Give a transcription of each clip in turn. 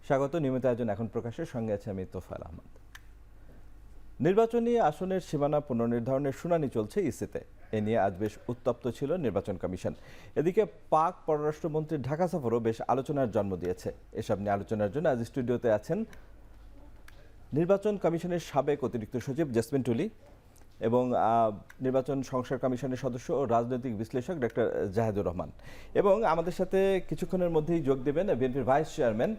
স্বাগত। নিয়মিত আয়োজন এখন প্রকাশের সঙ্গে আছে আমি তোফায়েল আহমদ। নির্বাচনী আসনের সীমানা পুনর্নির্ধারণের শুনানি চলছে ইসিতে। এ নিয়ে আজ বেশ উত্তপ্ত ছিল নির্বাচন কমিশন। এদিকে পাক পররাষ্ট্রমন্ত্রীর ঢাকা সফরও বেশ আলোচনার জন্ম দিয়েছে। এসব নিয়ে আলোচনার জন্য আজ স্টুডিওতে আছেন নির্বাচন কমিশনের সাবেক অতিরিক্ত সচিব জেসমিন টুলি এবং নির্বাচন সংস্কার কমিশনের সদস্য ও রাজনৈতিক বিশ্লেষক ডক্টর জাহেদুর রহমান, এবং আমাদের সাথে কিছুক্ষণের মধ্যেই যোগ দেবেন বিএনপির ভাইস চেয়ারম্যান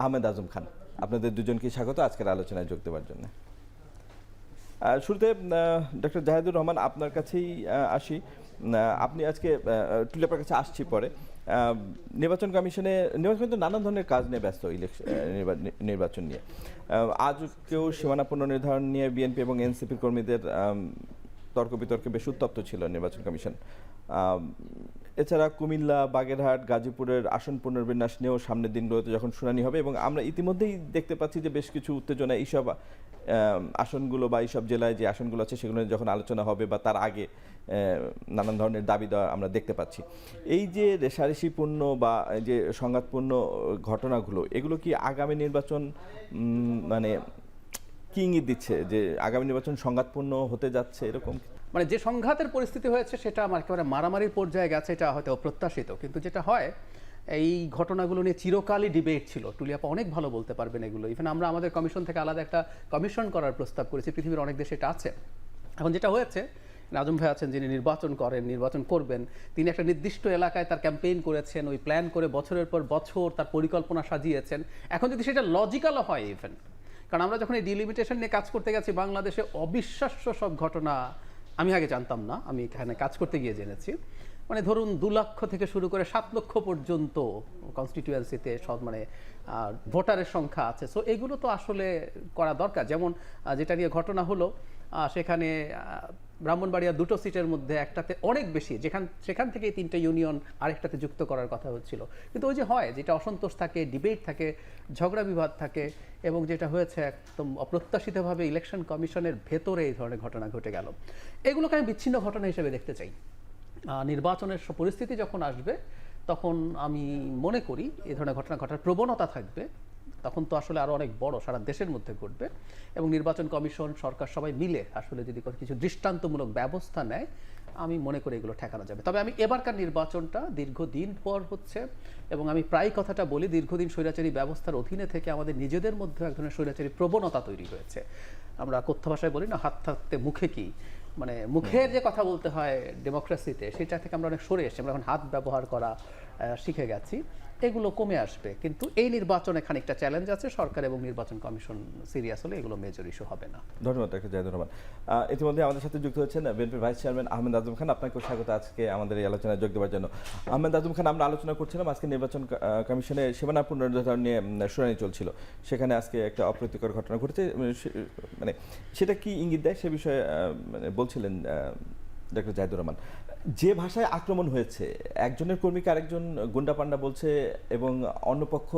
আহমেদ আজম খান। আপনাদের দুজনকে স্বাগত আজকের আলোচনায় যোগ দেওয়ার জন্য। শুরুতে ডক্টর জাহেদুর রহমান, আপনার কাছেই আসি। আপনি আজকে টুলেপার কাছে আসছি পরে। নির্বাচন কমিশনে তো নানান ধরনের কাজ নিয়ে ব্যস্ত, নির্বাচন নিয়ে। আজকেও সীমানা পুনর্নির্ধারণ নিয়ে বিএনপি এবং এনসিপির কর্মীদের তর্ক বিতর্কে বেশ উত্তপ্ত ছিল নির্বাচন কমিশন। এছাড়া কুমিল্লা, বাগেরহাট, গাজীপুরের আসন পুনর্বিন্যাস নিয়েও সামনের দিনগুলোতে যখন শুনানি হবে, এবং আমরা ইতিমধ্যেই দেখতে পাচ্ছি যে বেশ কিছু উত্তেজনা এইসব আসনগুলো বা এইসব জেলায় যে আসনগুলো আছে সেগুলো যখন আলোচনা হবে বা তার আগে নানান ধরনের দাবি দেওয়া আমরা দেখতে পাচ্ছি। এই যে রেষারেষিপূর্ণ বা যে সংঘাতপূর্ণ ঘটনাগুলো, এগুলো কি আগামী নির্বাচন মানে কি ইঙ্গিত দিচ্ছে যে আগামী নির্বাচন সংঘাতপূর্ণ হতে যাচ্ছে এরকম? মানে যে সংঘাতের পরিস্থিতি হয়েছে সেটা আমার একেবারে মারামারির পর্যায়ে গেছে, এটা হয়তো অপ্রত্যাশিত। কিন্তু যেটা হয়, এই ঘটনাগুলো নিয়ে চিরকালই ডিবেট ছিল। টুলিয়াপা অনেক ভালো বলতে পারবেন এগুলো। ইভেন আমরা আমাদের কমিশন থেকে আলাদা একটা কমিশন করার প্রস্তাব করেছি, পৃথিবীর অনেক দেশে এটা আছে। এখন যেটা হয়েছে, আজম ভাই আছেন যিনি নির্বাচন করবেন, তিনি একটা নির্দিষ্ট এলাকায় তার ক্যাম্পেইন করেছেন, ওই প্ল্যান করে বছরের পর বছর তার পরিকল্পনা সাজিয়েছেন। এখন যদি সেটা লজিক্যালও হয়, ইভেন কারণ আমরা যখন এই ডিলিমিটেশন নিয়ে কাজ করতে গেছি, বাংলাদেশে অবিশ্বাস্য সব ঘটনা আমি আগে জানতাম না, আমি এখানে কাজ করতে গিয়ে জেনেছি। মানে ধরুন 2 লক্ষ থেকে শুরু করে 7 লক্ষ পর্যন্ত কনস্টিটিউয়েন্সিতে সব মানে ভোটারের সংখ্যা আছে। সো এগুলো তো আসলে করা দরকার। যেমন যেটা নিয়ে ঘটনা হলো, সেখানে ব্রাহ্মণবাড়িয়া 2টো সিটের মধ্যে একটাতে অনেক বেশি, সেখান থেকে 3টে ইউনিয়ন আরেকটাতে যুক্ত করার কথা হচ্ছিল। কিন্তু ওই যে হয়, যেটা অসন্তোষ থাকে, ডিবেট থাকে, ঝগড়া বিবাদ থাকে, এবং যেটা হয়েছে একদম অপ্রত্যাশিতভাবে ইলেকশন কমিশনের ভেতরে এই ধরনের ঘটনা ঘটে গেল। এগুলোকে আমি বিচ্ছিন্ন ঘটনা হিসেবে দেখতে চাই। নির্বাচনের পরিস্থিতি যখন আসবে, তখন আমি মনে করি এই ধরনের ঘটনা ঘটার প্রবণতা থাকবে। তখন তো আসলে আরও অনেক বড়, সারা দেশের মধ্যে ঘটবে, এবং নির্বাচন কমিশন, সরকার সবাই মিলে আসলে যদি কিছু দৃষ্টান্তমূলক ব্যবস্থা নেয়, আমি মনে করি এগুলো ঠেকানো যাবে। তবে আমি এবারকার নির্বাচনটা দীর্ঘদিন পর হচ্ছে, এবং আমি প্রায় কথাটা বলি, দীর্ঘদিন স্বৈরাচারী ব্যবস্থার অধীনে থেকে আমাদের নিজেদের মধ্যে এক ধরনের স্বৈরাচারী প্রবণতা তৈরি হয়েছে। আমরা কথ্য ভাষায় বলি না, হাত থাকতে মুখে কি, মানে মুখের যে কথা বলতে হয় ডেমোক্রেসিতে, সেটা থেকে আমরা অনেক সরে এসেছি। আমরা এখন হাত ব্যবহার করা শিখে গেছি। এগুলো কমে আসবে, কিন্তু এই নির্বাচনে খানিকটা চ্যালেঞ্জ আছে। সরকার এবং নির্বাচন কমিশন সিরিয়াস হলে এগুলো মেজর ইস্যু হবে না। ধন্যবাদ ডক্টর জাহেদুর রহমান। ইতিমধ্যে আমাদের সাথে যুক্ত হচ্ছেন বিএনপির ভাইস চেয়ারম্যান আহমেদ আজম খান। আপনাকেও স্বাগত আজকে আমাদের এই আলোচনায় যোগ দেওয়ার জন্য। আহমেদ আজম খান, আমরা আলোচনা করছিলাম আজকে নির্বাচন কমিশনে সীমানা পুনর্নির্ধারণ নিয়ে শুনানি চলছিল। সেখানে আজকে একটা অপ্রীতিকর ঘটনা ঘটেছে, মানে সেটা কি ইঙ্গিত দেয় সে বিষয়ে বলছিলেন ডক্টর জাহেদুর রহমান। যে ভাষায় আক্রমণ হয়েছে, একজনের কর্মীকে আরেকজন গুন্ডা পান্ডা বলছে এবং অন্য পক্ষ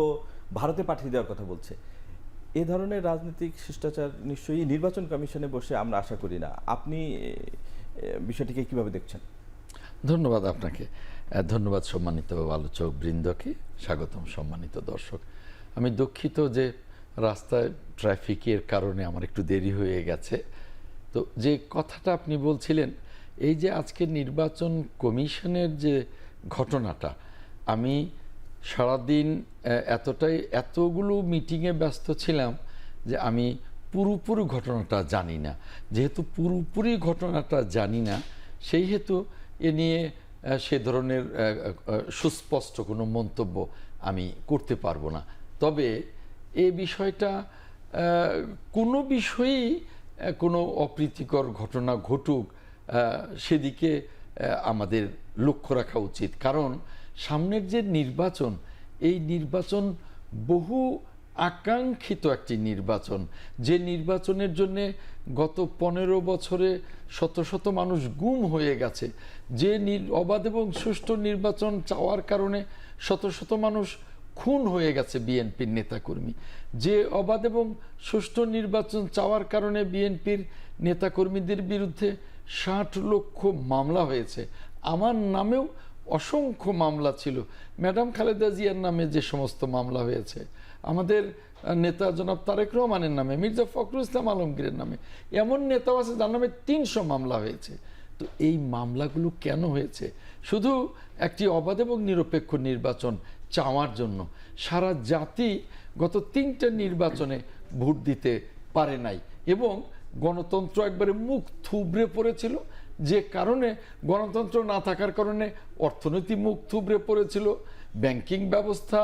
ভারতে পাঠিয়ে দেওয়ার কথা বলছে, এ ধরনের রাজনৈতিক শিষ্টাচার নিশ্চয়ই নির্বাচন কমিশনে বসে আমরা আশা করি না। আপনি বিষয়টিকে কিভাবে দেখছেন? ধন্যবাদ আপনাকে, ধন্যবাদ সম্মানিত আলোচক বৃন্দকে, স্বাগতম সম্মানিত দর্শক। আমি দুঃখিত যে রাস্তায় ট্রাফিকের কারণে আমার একটু দেরি হয়ে গেছে। তো যে কথাটা আপনি বলছিলেন, এই যে আজকে নির্বাচন কমিশনের যে ঘটনাটা, আমি সারাদিন এতগুলো মিটিংয়ে ব্যস্ত ছিলাম যে আমি পুরোপুরি ঘটনাটা জানি না। যেহেতু পুরোপুরি ঘটনাটা জানি না, সেই হেতু এ নিয়ে সে ধরনের সুস্পষ্ট কোনো মন্তব্য আমি করতে পারবো না। তবে এই বিষয়টা কোনো বিষয়েই কোনো অপ্রীতিকর ঘটনা ঘটুক, সেদিকে আমাদের লক্ষ্য রাখা উচিত। কারণ সামনের যে নির্বাচন, এই নির্বাচন বহু আকাঙ্ক্ষিত একটি নির্বাচন, যে নির্বাচনের জন্যে গত 15 বছরে শত শত মানুষ গুম হয়ে গেছে, যে অবাধ এবং সুষ্ঠু নির্বাচন চাওয়ার কারণে শত শত মানুষ খুন হয়ে গেছে বিএনপির নেতাকর্মী, যে অবাধ এবং সুষ্ঠু নির্বাচন চাওয়ার কারণে বিএনপির নেতাকর্মীদের বিরুদ্ধে 60 লক্ষ মামলা হয়েছে। আমার নামেও অসংখ্য মামলা ছিল, ম্যাডাম খালেদা জিয়ার নামে যে সমস্ত মামলা হয়েছে, আমাদের নেতা জনাব তারেক রহমানের নামে, মির্জা ফখরুল ইসলাম আলমগীরের নামে, এমন নেতাও আছে যার নামে 300 মামলা হয়েছে। তো এই মামলাগুলো কেন হয়েছে? শুধু একটি অবাধ এবং নিরপেক্ষ নির্বাচন চাওয়ার জন্য। সারা জাতি গত 3টে নির্বাচনে ভোট দিতে পারে নাই এবং গণতন্ত্র একবারে মুখ থুবড়ে পড়েছিল, যে কারণে গণতন্ত্র না থাকার কারণে অর্থনীতি মুখ থুবড়ে পড়েছিল, ব্যাংকিং ব্যবস্থা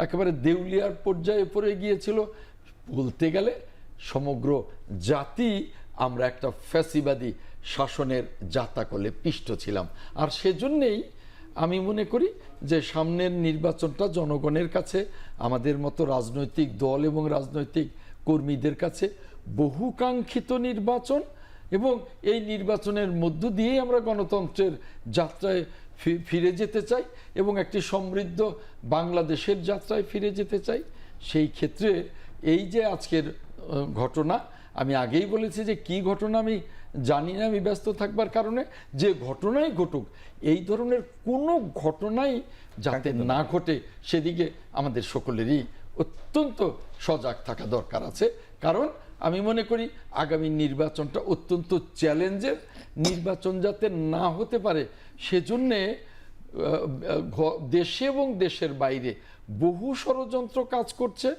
একেবারে দেউলিয়ার পর্যায়ে পড়ে গিয়েছিল। বলতে গেলে সমগ্র জাতি আমরা একটা ফ্যাসিবাদী শাসনের জাতাকলে পিষ্ট ছিলাম। আর সেজন্যেই আমি মনে করি যে সামনের নির্বাচনটা জনগণের কাছে, আমাদের মতো রাজনৈতিক দল এবং রাজনৈতিক কর্মীদের কাছে বহুকাঙ্ক্ষিত নির্বাচন, এবং এই নির্বাচনের মধ্য দিয়েই আমরা গণতন্ত্রের যাত্রায় ফিরে যেতে চাই এবং একটি সমৃদ্ধ বাংলাদেশের যাত্রায় ফিরে যেতে চাই। সেই ক্ষেত্রে এই যে আজকের ঘটনা, আমি আগেই বলেছি যে কি ঘটনা আমি জানি না, আমি ব্যস্ত থাকবার কারণে। যে ঘটনাই ঘটুক, এই ধরনের কোনো ঘটনাই যাতে না ঘটে সেদিকে আমাদের সকলেরই অত্যন্ত সজাগ থাকা দরকার আছে। কারণ আমি মনে করি আগামী নির্বাচনটা অত্যন্ত চ্যালেঞ্জের। নির্বাচন যাতে না হতে পারে সেজন্যে দেশে এবং দেশের বাইরে বহু ষড়যন্ত্র কাজ করছে।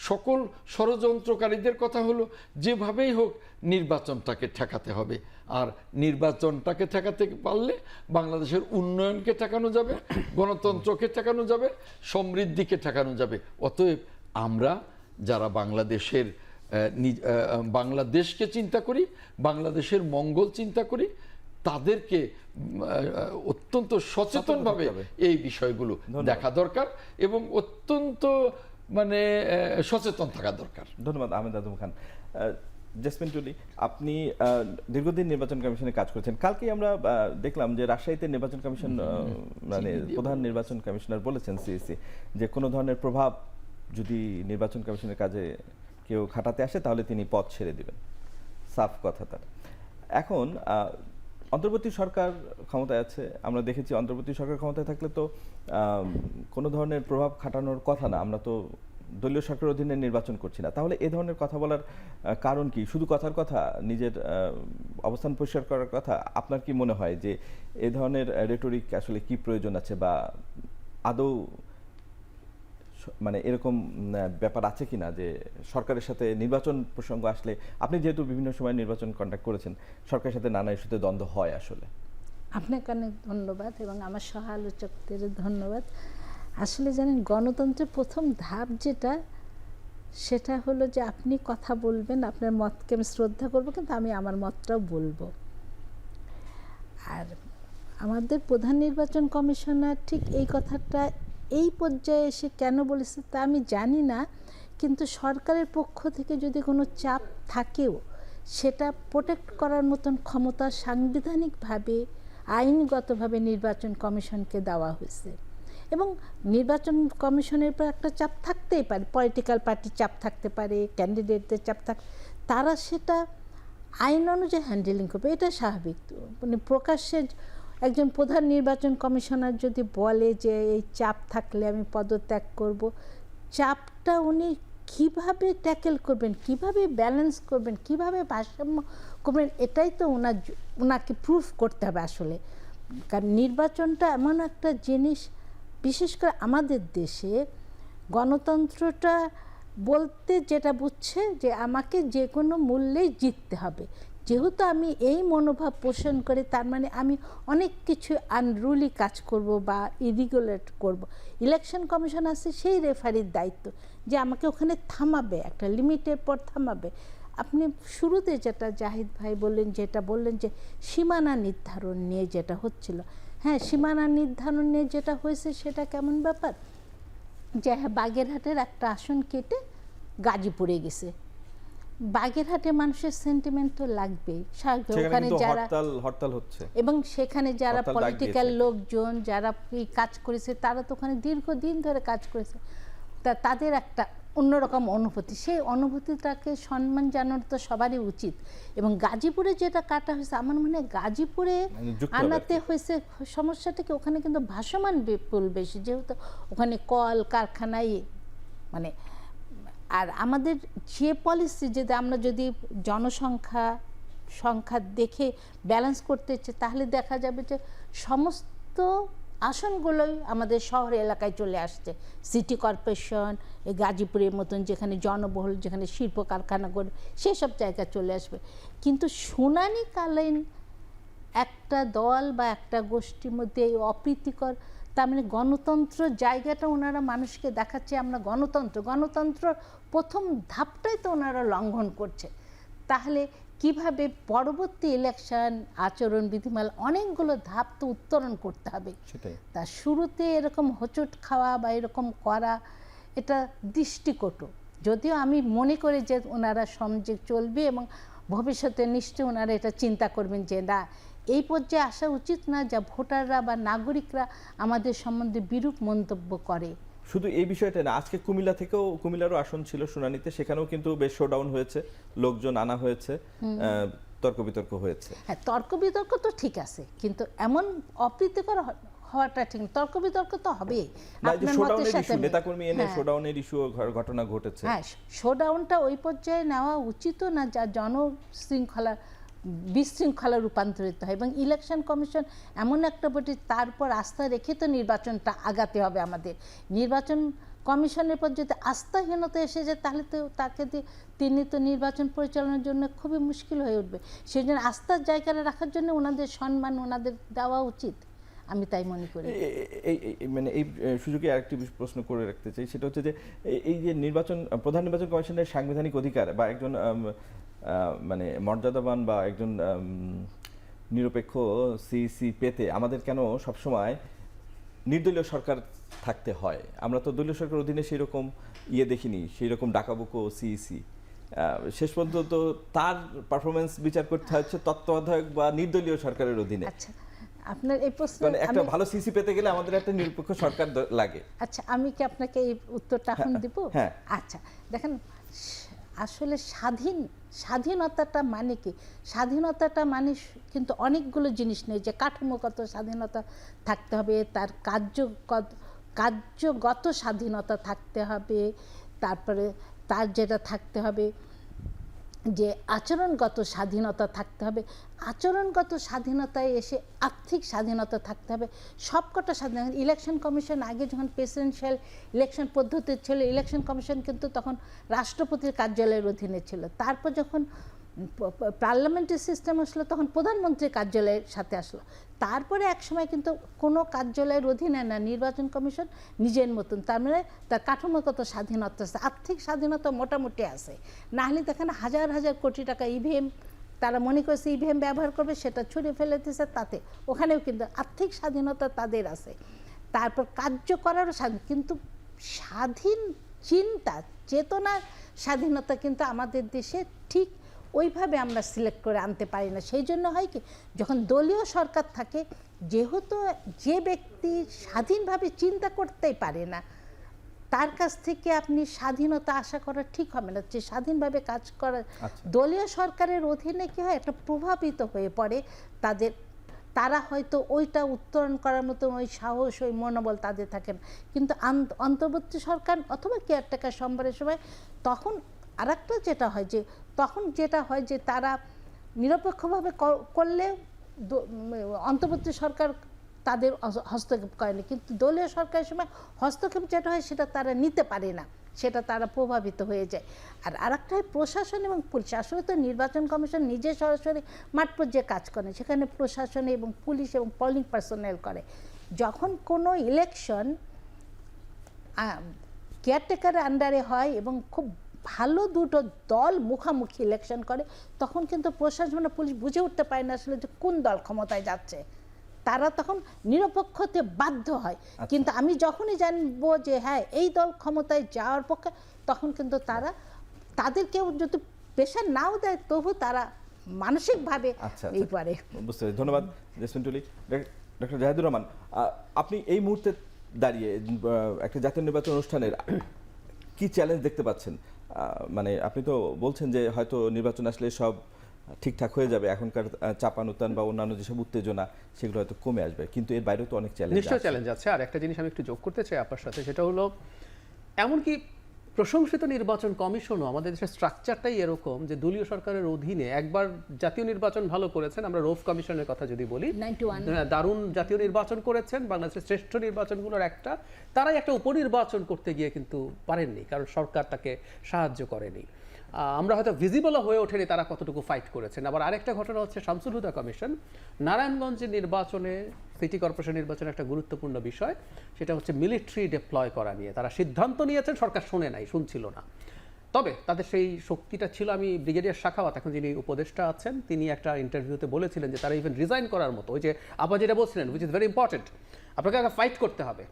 সকল ষড়যন্ত্রকারীদের কথা হলো যেভাবেই হোক নির্বাচনটাকে ঠেকাতে হবে। আর নির্বাচনটাকে ঠেকাতে পারলে বাংলাদেশের উন্নয়নকে ঠেকানো যাবে, গণতন্ত্রকে ঠেকানো যাবে, সমৃদ্ধিকে ঠেকানো যাবে। অতএব আমরা যারা বাংলাদেশকে চিন্তা করি, বাংলাদেশের মঙ্গল চিন্তা করি, তাদেরকে অত্যন্ত সচেতনভাবে এই বিষয়গুলো দেখা দরকার এবং অত্যন্ত সচেতন থাকা দরকার। ধন্যবাদ আহমেদ আদম খান। জেসমিন টুলি, আপনি দীর্ঘদিন নির্বাচন কমিশনে কাজ করেছেন। কালকেই আমরা দেখলাম যে রাজশাহীতে নির্বাচন কমিশন প্রধান নির্বাচন কমিশনার বলেছেন সিইসি যে কোনো ধরনের প্রভাব যদি নির্বাচন কমিশনের কাজে কেউ খাটাতে আসে তাহলে তিনি পদ ছেড়ে দিবেন। সাফ কথা তার। এখন অন্তর্বর্তী সরকার ক্ষমতায় আছে, আমরা দেখেছি অন্তর্বর্তী সরকার ক্ষমতায় থাকলে তো কোনো ধরনের প্রভাব খাটানোর কথা না, আমরা তো দলীয় সরকারের অধীনে নির্বাচন করছি না। তাহলে এ ধরনের কথা বলার কারণ কি? শুধু কথার কথা, নিজের অবস্থান পরিষ্কার করার কথা? আপনার কি মনে হয় যে এ ধরনের রেটরিক আসলে কি প্রয়োজন আছে, বা আদৌ এরকম ব্যাপার আছে কিনা যে সরকারের সাথে নির্বাচন প্রসঙ্গ আসলে, আপনি যেহেতু বিভিন্ন সময় নির্বাচন কন্ডাক্ট করেছেন, সরকারের সাথে নানা ইস্যুতে দ্বন্দ্ব হয় আসলে? আপনাকে অনেক ধন্যবাদ এবং আমার সহ আলোচকদের ধন্যবাদ। আসলে জানেন, গণতন্ত্রের প্রথম ধাপ যেটা, সেটা হলো যে আপনি কথা বলবেন, আপনার মতকে আমি শ্রদ্ধা করবো, কিন্তু আমি আমার মতটাও বলবো। আর আমাদের প্রধান নির্বাচন কমিশনার ঠিক এই কথাটা এই পর্যায়ে এসে কেন বলেছে তা আমি জানি না, কিন্তু সরকারের পক্ষ থেকে যদি কোনো চাপ থাকেও সেটা প্রোটেক্ট করার মতন ক্ষমতা সাংবিধানিকভাবে, আইনগতভাবে নির্বাচন কমিশনকে দেওয়া হয়েছে। এবং নির্বাচন কমিশনের উপর একটা চাপ থাকতেই পারে, পলিটিক্যাল পার্টির চাপ থাকতে পারে, ক্যান্ডিডেটদের চাপ তারা সেটা আইন অনুযায়ী হ্যান্ডেলিং করবে, এটা স্বাভাবিক। প্রকাশ্যে একজন প্রধান নির্বাচন কমিশনার যদি বলে যে এই চাপ থাকলে আমি পদত্যাগ করব, চাপটা উনি কিভাবে ট্যাকেল করবেন, কিভাবে ব্যালেন্স করবেন, কিভাবে ভারসাম্য করবেন, এটাই তো ওনাকে প্রুফ করতে হবে আসলে। কারণ নির্বাচনটা এমন একটা জিনিস, বিশেষ করে আমাদের দেশে গণতন্ত্রটা বলতে যেটা বুঝছে যে আমাকে যে কোনো মূল্যেই জিততে হবে। যেহেতু আমি এই মনোভাব পোষণ করে, তার মানে আমি অনেক কিছু আনরুলি কাজ করব বা ইরেগুলেট করব। ইলেকশন কমিশন আছে, সেই রেফারির দায়িত্ব যে আমাকে ওখানে থামাবে, একটা লিমিটের পর থামাবে। আপনি শুরুতে যেটা জাহিদ ভাই বললেন, যেটা বললেন যে সীমানা নির্ধারণ নিয়ে যেটা হচ্ছিল, হ্যাঁ, সীমানা নির্ধারণ নিয়ে যেটা হয়েছে সেটা কেমন ব্যাপার যে হ্যাঁ, বাগেরহাটের একটা আসন কেটে গাজীপুরে গেছে। বাগেরহাটে মানুষের সেন্টিমেন্ট তো লাগবেই, ওখানে যারা হরতাল হচ্ছে এবং সেখানে যারা পলিটিক্যাল লোকজন যারা কাজ করেছে তারা তো ওখানে দীর্ঘদিন ধরে কাজ করেছে, তাদের একটা অন্যরকম অনুভূতি, সেই অনুভূতিটাকে সম্মান জানানো তো সবারই উচিত। এবং গাজীপুরে যেটা কাটা হয়েছে, আমার মনে হয় গাজীপুরে আনাতে হয়েছে সমস্যাটা কি, ওখানে কিন্তু ভাসমান বিপুল বেশি, যেহেতু ওখানে কল কারখানায় আর আমাদের যে পলিসি যদি আমরা যদি জনসংখ্যা দেখে ব্যালেন্স করতে চাই, তাহলে দেখা যাবে যে সমস্ত আসনগুলোই আমাদের শহর এলাকায় চলে আসছে। সিটি কর্পোরেশন, এই গাজীপুরের মতন যেখানে জনবহুল, যেখানে শিল্প কারখানাগুলো, সেসব জায়গায় চলে আসবে। কিন্তু শুনানিকালীন একটা দল বা একটা গোষ্ঠীর মধ্যে এই অপ্রীতিকর, তার মানে গণতন্ত্র জায়গাটা ওনারা মানুষকে দেখাচ্ছে আমরা গণতন্ত্র প্রথম ধাপটাই তো ওনারা লঙ্ঘন করছে। তাহলে কিভাবে পরবর্তী ইলেকশন আচরণ বিধিমালা অনেকগুলো ধাপ তো উত্তরণ করতে হবে। সেটাই। তা শুরুতে এরকম হোঁচট খাওয়া বা এরকম করা, এটা দৃষ্টিকটু। যদিও আমি মনে করি যে ওনারা সমাজে চলবে এবং ভবিষ্যতে নিশ্চয়ই ওনারা এটা চিন্তা করবেন যে না, এই পর্যায়ে আসা উচিত না যা ভোটাররা বা নাগরিকরা আমাদের সম্বন্ধে বিরূপ মন্তব্য করে। শুধু এই বিষয়টা না, আজকে কুমিল্লারও আসন ছিল শুনানিতে, সেখানেও কিন্তু বেশ শোডাউন হয়েছে, লোকজন আনা হয়েছে, তর্ক বিতর্ক হয়েছে। হ্যাঁ, তর্ক বিতর্ক তো ঠিক আছে, কিন্তু এমন অপ্রীতিকর হওয়াটা ঠিক না। তর্ক বিতর্ক তো হবেই। আপনার মতের সাথে নেতাকর্মী এনে শোডাউনের ইস্যু ঘটনা ঘটেছে। হ্যাঁ, শোডাউনটা ওই পর্যায়ে নেওয়া উচিত না যা বিশৃঙ্খলা রূপান্তরিত হয়। এবং ইলেকশন কমিশন এমন একটা বডি, তারপর আস্থা রেখে তো নির্বাচনটা আগাতে হবে আমাদের। নির্বাচন কমিশনের পর যদি আস্থাহীনতা এসে যায়, তাহলে তো তিনি তো নির্বাচন পরিচালনার জন্য খুবই মুশকিল হয়ে উঠবে। সেই জন্য আস্থার জায়গাটা রাখার জন্য ওনাদের সম্মান ওনাদের দেওয়া উচিত, আমি তাই মনে করি। মানে এই সুযোগে আরেকটি প্রশ্ন করে রাখতে চাই, সেটা হচ্ছে যে এই যে প্রধান নির্বাচন কমিশনের সাংবিধানিক অধিকার বা একজন মানে মর্যাদাবান বা একজন নিরপেক্ষ সিইসি পেতে আমাদের কেন সবসময় নির্দলীয় সরকার থাকতে হয়? আমরা তো দলীয় সরকার অধীনে সেই রকম দেখিনি, সেই রকম ডাকাবুকো সিইসি। শেষ পর্যন্ত তার পারফরমেন্স বিচার করতে হচ্ছে তত্ত্বাবধায়ক বা নির্দলীয় সরকারের অধীনে। আচ্ছা, আপনার এই প্রশ্ন, মানে একটা ভালো সিইসি পেতে গেলে আমাদের একটা নিরপেক্ষ সরকার লাগে। আচ্ছা, আমি কি আপনাকে এই উত্তরটা এখন দিব? হ্যাঁ। আচ্ছা, দেখেন, আসলে স্বাধীনতাটা মানে কি? স্বাধীনতাটা মানে কিন্তু অনেকগুলো জিনিস নেই, যে কাঠামোগত স্বাধীনতা থাকতে হবে, তার কার্যগত স্বাধীনতা থাকতে হবে, তারপরে তার যেটা থাকতে হবে যে আচরণগত স্বাধীনতা থাকতে হবে। আচরণগত স্বাধীনতায় এসে আর্থিক স্বাধীনতা থাকতে হবে। সবকটা স্বাধীনতা। ইলেকশন কমিশন আগে যখন প্রেসিডেন্সিয়াল ইলেকশন পদ্ধতি ছিল, ইলেকশন কমিশন কিন্তু তখন রাষ্ট্রপতির কার্যালয়ের অধীনে ছিল। তারপর যখন পার্লামেন্টারি সিস্টেম আসলো, তখন প্রধানমন্ত্রীর কার্যালয়ের সাথে আসলো। তারপরে একসময় কিন্তু কোনো কার্যালয়ের অধীনে না, নির্বাচন কমিশন নিজের মতন, তার মানে তার কাঠামোগত স্বাধীনতা আছে, আর্থিক স্বাধীনতা মোটামুটি আছে। না হলে দেখেন হাজার হাজার কোটি টাকা ইভিএম, তারা মনে করছে ইভিএম ব্যবহার করবে, সেটা ছুঁড়ে ফেলে দিয়েছে, তাতে ওখানেও কিন্তু আর্থিক স্বাধীনতা তাদের আছে। তারপর কার্য করারও স্বাধীন, কিন্তু স্বাধীন চিন্তা চেতনার স্বাধীনতা কিন্তু আমাদের দেশে ঠিক ওইভাবে আমরা সিলেক্ট করে আনতে পারি না। সেই জন্য হয় কি, যখন দলীয় সরকার থাকে, যেহেতু যে ব্যক্তি স্বাধীনভাবে চিন্তা করতেই পারে না, তার কাছ থেকে আপনি স্বাধীনতা আশা করা ঠিক হবে না। যে স্বাধীনভাবে কাজ করা, দলীয় সরকারের অধীনে কি হয়, একটা প্রভাবিত হয়ে পড়ে তারা হয়তো ওইটা উত্তরণ করার মতো ওই সাহস, ওই মনোবল তাদের থাকে না। কিন্তু অন্তর্বর্তী সরকার অথবা কেয়ারটেকার সম্ভারের সময় তখন আরেকটা যেটা হয় যে তারা নিরপেক্ষভাবে করলে অন্তর্বর্তী সরকার তাদের হস্তক্ষেপ করেনি, কিন্তু দলীয় সরকারের সময় হস্তক্ষেপ যেটা হয় সেটা তারা নিতে পারে না, সেটা তারা প্রভাবিত হয়ে যায়। আর আরেকটা হয় প্রশাসন এবং পুলিশ। আসলে তো নির্বাচন কমিশন নিজে সরাসরি মাঠ পর্যায়ে কাজ করে, সেখানে প্রশাসন এবং পুলিশ এবং পোলিং পার্সোনেল করে। যখন কোনো ইলেকশন কেয়ারটেকারের আন্ডারে হয় এবং খুব ভালো দুটো দল মুখামুখি ইলেকশন করে, তখন কিন্তু প্রশাসন পুলিশ বুঝে উঠতে পারে না আসলে যে কোন দল ক্ষমতায় যাচ্ছে, তারা তখন নিরপেক্ষ হতে বাধ্য হয়। কিন্তু আমি যখনই জানবো যে হ্যাঁ এই দল ক্ষমতায় যাওয়ার পক্ষে, তখন কিন্তু তাদেরকেও যদি প্রেশার নাও দেয়, তবু তারা মানসিকভাবে এই পারে। বুঝতে পারি। ধন্যবাদ জেসমিন টুলি। ডক্টর জাহিদুর রহমান, আপনি এই মুহূর্তে দাঁড়িয়ে একটা জাতীয় নির্বাচন অনুষ্ঠানের কি চ্যালেঞ্জ দেখতে পাচ্ছেন? মানে আপনি তো বলছেন যে হয়তো নির্বাচন আসলে সব ঠিকঠাক হয়ে যাবে, এখনকার চাপানুতান বা অন্যান্য যেসব উত্তেজনা সেগুলো হয়তো কমে আসবে, কিন্তু এর বাইরেও তো অনেক চ্যালেঞ্জ, নিশ্চয় চ্যালেঞ্জ আছে। আর একটা জিনিস আমি একটু যোগ করতে চাই আপনার সাথে, সেটা হলো এমনকি প্রশংসিত নির্বাচন কমিশনও আমাদের দেশের স্ট্রাকচারটাই এরকম যে দলীয় সরকারের অধীনে একবার জাতীয় নির্বাচন ভালো করেছেন, আমরা রোফ কমিশনের কথা যদি বলি, 91 দারুণ জাতীয় নির্বাচন করেছেন, বাংলাদেশের শ্রেষ্ঠ নির্বাচনগুলোর একটা, তারাই একটা উপনির্বাচন করতে গিয়ে কিন্তু পারেননি, কারণ সরকার তাকে সাহায্য করেনি। আমরা হয়তো ভিজিবল হয়ে ওঠেনি তারা কতটুকু ফাইট করেছেন। আবার আরেকটা ঘটনা হচ্ছে শামসুল হুদা কমিশন, নারায়ণগঞ্জের নির্বাচনে, সিটি কর্পোরেশন নির্বাচনে একটা গুরুত্বপূর্ণ বিষয়, সেটা হচ্ছে মিলিটারি ডিপ্লয় করা নিয়ে তারা সিদ্ধান্ত নিয়েছেন, সরকার শোনে নাই, শুনছিল না। তবে তাদের সেই শক্তিটা ছিল। আমি ব্রিগেডিয়ার শাখাওয়াত, এখন যিনি উপদেষ্টা আছেন, তিনি একটা ইন্টারভিউতে বলেছিলেন যে তারা ইভেন রিজাইন করার মতো, ওই যে আপা যেটা বলছিলেন, উইচ ইজ ভেরি ইম্পর্টেন্ট, আপনাকে আগে ফাইট করতে হবে,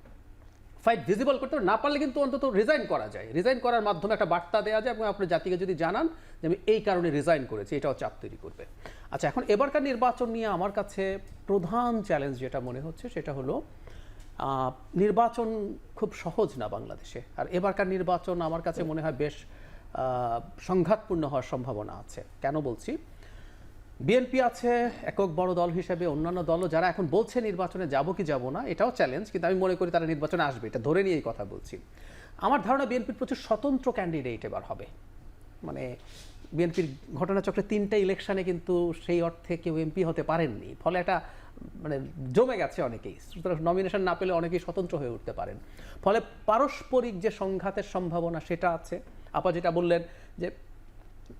ফাইট ভিজিবল করতে না পারলে কিন্তু অন্তত রিজাইন করা যায়, রিজাইন করার মাধ্যমে একটা বার্তা দেওয়া যায় এবং আপনার জাতিকে যদি জানান যে আমি এই কারণে রিজাইন করেছি, এটাও চাপ তৈরি করবে। আচ্ছা, এখন এবারকার নির্বাচন নিয়ে আমার কাছে প্রধান চ্যালেঞ্জ যেটা মনে হচ্ছে সেটা হলো নির্বাচন খুব সহজ না বাংলাদেশে, আর এবারকার নির্বাচন আমার কাছে মনে হয় বেশ সংঘাতপূর্ণ হওয়ার সম্ভাবনা আছে। কেন বলছি? বিএনপি আছে একক বড় দল হিসেবে, অন্যান্য দলও যারা এখন বলছে নির্বাচনে যাব কি যাব না, এটাও চ্যালেঞ্জ, কিন্তু আমি মনে করি তারা নির্বাচনে আসবে, এটা ধরে নিয়ে এই কথা বলছি। আমার ধারণা বিএনপির প্রচুর স্বতন্ত্র ক্যান্ডিডেট এবার হবে। মানে বিএনপির ঘটনাচক্রে 3টে ইলেকশনে কিন্তু সেই অর্থে কেউ এমপি হতে পারেননি, ফলে একটা মানে জমে গেছে অনেকেই, সুতরাং নমিনেশন না পেলে অনেকেই স্বতন্ত্র হয়ে উঠতে পারেন, ফলে পারস্পরিক যে সংঘাতের সম্ভাবনা সেটা আছে। আপা যেটা বললেন যে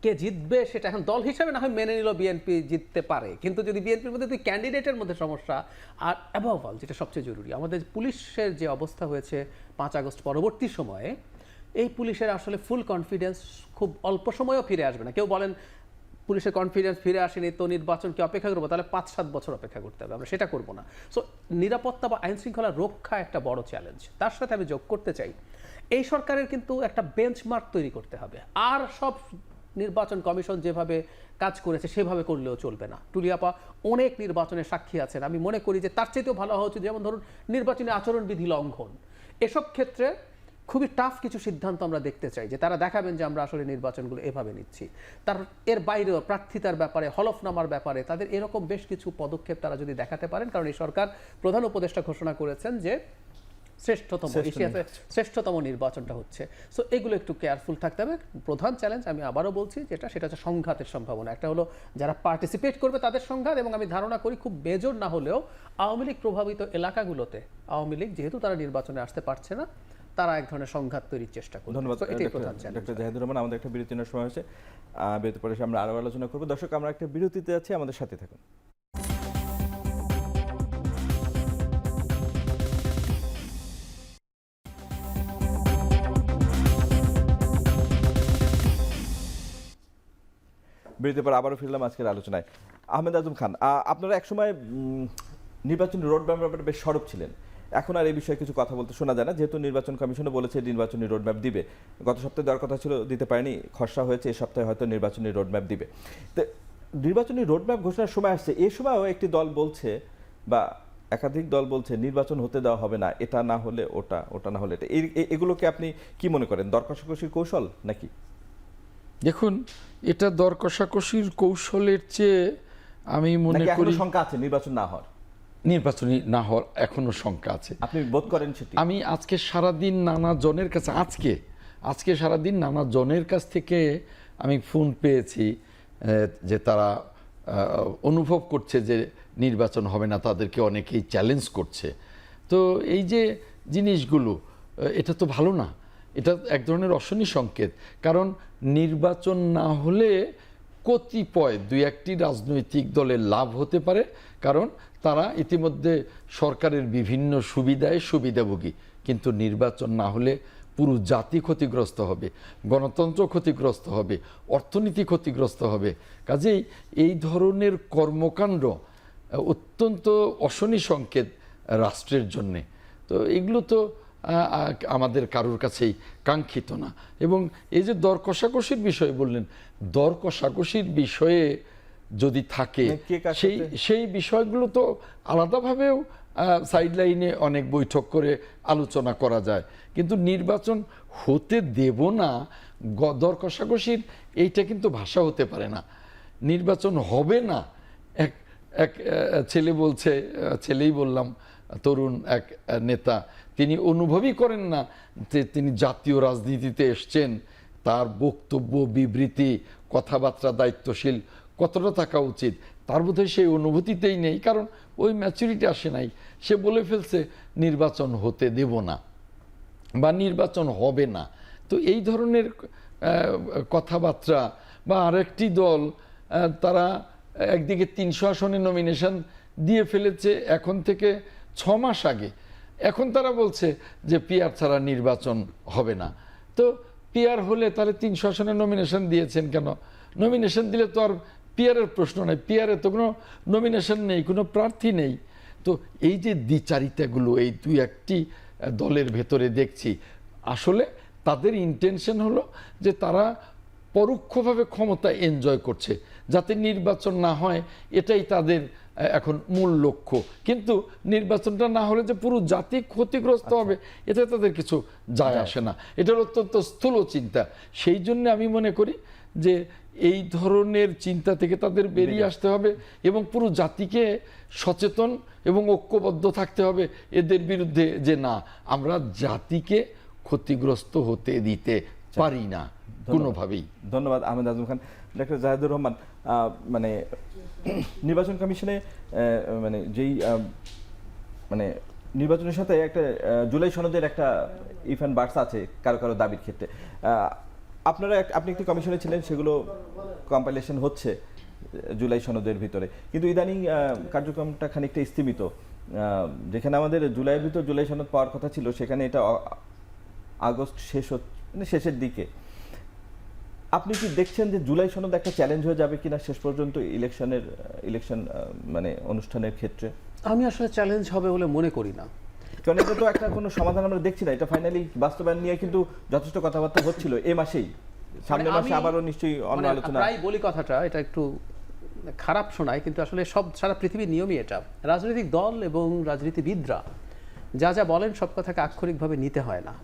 কে জিতবে সেটা এখন দল হিসাবে না হয় মেনে নিল বিএনপি জিততে পারে, কিন্তু যদি বিএনপির মধ্যে দুই ক্যান্ডিডেটের মধ্যে সমস্যা, আর অ্যাবভ অল যেটা সবচেয়ে জরুরি, আমাদের পুলিশের যে অবস্থা হয়েছে 5 আগস্ট পরবর্তী সময়ে, এই পুলিশের আসলে ফুল কনফিডেন্স খুব অল্প সময়েও ফিরে আসবে না। কেউ বলেন পুলিশের কনফিডেন্স ফিরে আসেনি তো নির্বাচনকে অপেক্ষা করবো, তাহলে 5-7 বছর অপেক্ষা করতে হবে, আমরা সেটা করবো না। সো নিরাপত্তা বা আইন শৃঙ্খলা রক্ষা একটা বড় চ্যালেঞ্জ। তার সাথে আমি যোগ করতে চাই, এই সরকারের কিন্তু একটা বেঞ্চমার্ক তৈরি করতে হবে, আর সব নির্বাচন কমিশন যেভাবে কাজ করেছে সেভাবে করলেও চলবে না। টুলিয়াপা অনেক নির্বাচনের সাক্ষী আছেন, আমি মনে করি যে তার চাইতেও ভালো হওয়া উচিত। যেমন ধরুন নির্বাচনী আচরণবিধি লঙ্ঘন, এসব ক্ষেত্রে খুবই টাফ কিছু সিদ্ধান্ত আমরা দেখতে চাই, যে তারা দেখাবেন যে আমরা আসলে নির্বাচনগুলো এভাবে নিচ্ছি। তার এর বাইরেও প্রার্থিতার ব্যাপারে, হলফনামার ব্যাপারে তাদের এরকম বেশ কিছু পদক্ষেপ তারা যদি দেখাতে পারেন, কারণ এই সরকার প্রধান উপদেষ্টা ঘোষণা করেছেন যে শ্রেষ্ঠতম নির্বাচনটা হচ্ছে। সো এগুলো একটু কেয়ারফুল থাকতে হবে। প্রধান চ্যালেঞ্জ আমি আবারও বলছি সেটা হচ্ছে সংঘাতের সম্ভাবনা। একটা হলো যারা পার্টিসিপেট করবে তাদের সংঘাত, এবং আমি ধারণা করি খুব মেজর না হলেও আওয়ামী লীগ প্রভাবিত এলাকাগুলোতে আওয়ামী লীগ যেহেতু তারা নির্বাচনে আসতে পারছে না, তারা এক ধরনের সংঘাত তৈরির চেষ্টা করবে। ধন্যবাদ এটাই প্রধান চ্যালেঞ্জ। ডক্টর জাহিদুর রহমান। আমাদের একটা বিরতি নেওয়ার সময় হয়েছে, বিরতি পরে আমরা আরও আলোচনা করবো। দর্শক, আমরা একটা বিরতিতে আছি, আমাদের সাথে থাকুন। বিরতির পর আবারও ফিরলাম আজকের আলোচনায়। আহমেদ আজম খান, আপনারা একসময় নির্বাচনী রোডম্যাপ ব্যাপারে বেশ সরব ছিলেন, এখন আর এই বিষয়ে কিছু কথা বলতে শোনা যায় না, যেহেতু নির্বাচন কমিশনও বলেছে নির্বাচনী রোডম্যাপ দিবে। গত সপ্তাহে দেওয়ার কথা ছিল, দিতে পারেনি, খসড়া হয়েছে, এই সপ্তাহে হয়তো নির্বাচনী রোডম্যাপ দিবে। তো নির্বাচনী রোডম্যাপ ঘোষণার সময় আসছে, এই সময়ও একটি দল বলছে বা একাধিক দল বলছে নির্বাচন হতে দেওয়া হবে না, এটা না হলে ওটা, ওটা না হলে এটা। এগুলোকে আপনি কি মনে করেন, দর কষাকষির কৌশল নাকি? দেখুন, এটা দর কষাকষির কৌশলের চেয়ে আমি মনে করি শঙ্কা আছে নির্বাচন না হওয়ার, নির্বাচনী না হওয়ার এখনো শঙ্কা আছে। আপনি বোধ করেন সেটি? আমি আজকে সারাদিন নানা জনের কাছে, আজকে সারাদিন নানা জনের কাছ থেকে আমি ফোন পেয়েছি যে তারা অনুভব করছে যে নির্বাচন হবে না, তাদেরকে অনেকেই চ্যালেঞ্জ করছে। তো এই যে জিনিসগুলো, এটা তো ভালো না, এটা এক ধরনের অশনি সংকেত। কারণ নির্বাচন না হলে কতিপয় 2-1টি রাজনৈতিক দলের লাভ হতে পারে, কারণ তারা ইতিমধ্যে সরকারের বিভিন্ন সুবিধাভোগী। কিন্তু নির্বাচন না হলে পুরো জাতি ক্ষতিগ্রস্ত হবে, গণতন্ত্র ক্ষতিগ্রস্ত হবে, অর্থনীতি ক্ষতিগ্রস্ত হবে। কাজেই এই ধরনের কর্মকাণ্ড অত্যন্ত অশনি সংকেত রাষ্ট্রের জন্যে। তো এগুলো তো আমাদের কারোর কাছেই কাঙ্ক্ষিত না। এবং এই যে দর কষাকষির বিষয়ে বললেন, দর কষাকষির বিষয়ে যদি থাকে সেই বিষয়গুলো তো আলাদাভাবেও সাইডলাইনে অনেক বৈঠক করে আলোচনা করা যায়, কিন্তু নির্বাচন হতে দেব না দর কষাকষির এইটা কিন্তু ভাষা হতে পারে না। নির্বাচন হবে না, এক ছেলে বলছে, ছেলেই বললাম, তরুণ এক নেতা, তিনি অনুভবই করেন না যে তিনি জাতীয় রাজনীতিতে এসছেন, তার বক্তব্য, বিবৃতি, কথাবার্তা দায়িত্বশীল কতটা থাকা উচিত, তার বোধহয় সেই অনুভূতিতেই নেই, কারণ ওই ম্যাচুরিটি আসে নাই। সে বলে ফেলছে নির্বাচন হতে দেব না বা নির্বাচন হবে না। তো এই ধরনের কথাবার্তা, বা আরেকটি দল তারা একদিকে 300 আসনে নমিনেশন দিয়ে ফেলেছে এখন থেকে 6 মাস আগে, এখন তারা বলছে যে পিআর ছাড়া নির্বাচন হবে না। তো পিআর হলে তাহলে 300 আসনে নমিনেশন দিয়েছেন কেন? নমিনেশন দিলে তো আর পিআরের প্রশ্ন নেই, পিআরে তো কোনো নমিনেশন নেই, কোনো প্রার্থী নেই। তো এই যে দ্বিচারিতাগুলো এই দুই একটি দলের ভেতরে দেখছি, আসলে তাদের ইন্টেনশন হলো যে তারা পরোক্ষভাবে ক্ষমতা এনজয় করছে, যাতে নির্বাচন না হয়, এটাই তাদের এখন মূল লক্ষ্য। কিন্তু নির্বাচনটা না হলে যে পুরো জাতি ক্ষতিগ্রস্ত হবে, এতে তাদের কিছু যায় আসে না। এটার অত্যন্ত স্থূল চিন্তা। সেই জন্য আমি মনে করি যে এই ধরনের চিন্তা থেকে তাদের বেরিয়ে আসতে হবে এবং পুরো জাতিকে সচেতন এবং ঐক্যবদ্ধ থাকতে হবে এদের বিরুদ্ধে, যে না, আমরা জাতিকে ক্ষতিগ্রস্ত হতে দিতে পারি না কোনোভাবেই। ধন্যবাদ আহমেদ আজম খান। ডক্টর জাহিদুর রহমান, মানে নির্বাচন কমিশনে মানে যেই মানে নির্বাচনের সাথে একটা জুলাই সনদের একটা ইফ অ্যান্ড বার্ডস আছে কারো কারো দাবির ক্ষেত্রে। আপনি একটি কমিশনে ছিলেন, সেগুলো কম্পাইলেশন হচ্ছে জুলাই সনদের ভিতরে, কিন্তু ইদানিং কার্যক্রমটা খানিকটা স্থিমিত। যেখানে আমাদের জুলাইয়ের ভিতর জুলাই সনদ পাওয়ার কথা ছিল, সেখানে এটা আগস্ট মানে শেষের দিকে। আপনি কি দেখছেন যে জুলাই সনদ একটা চ্যালেঞ্জ হয়ে যাবে কিনা শেষ পর্যন্ত ইলেকশন মানে অনুষ্ঠানের ক্ষেত্রে? আমি আসলে চ্যালেঞ্জ হবে বলে মনে করি না, কারণ এটা তো একটা কোনো সমাধান আমরা দেখছি না। এটা ফাইনালি বাস্তবায়ন নিয়ে কিন্তু যথেষ্ট কথাবার্তা হচ্ছিল এই মাসেই, সামনের মাসে আবারও নিশ্চয়ই অন্য আলোচনা। প্রায় বলি কথাটা, এটা একটু খারাপ শোনায়, কিন্তু আসলে সব সারা পৃথিবীর নিয়মই এটা। রাজনৈতিক দল এবং রাজনীতিবিদরা যা যা বলেন সব কথাকে আক্ষরিকভাবে নিতে হয় না।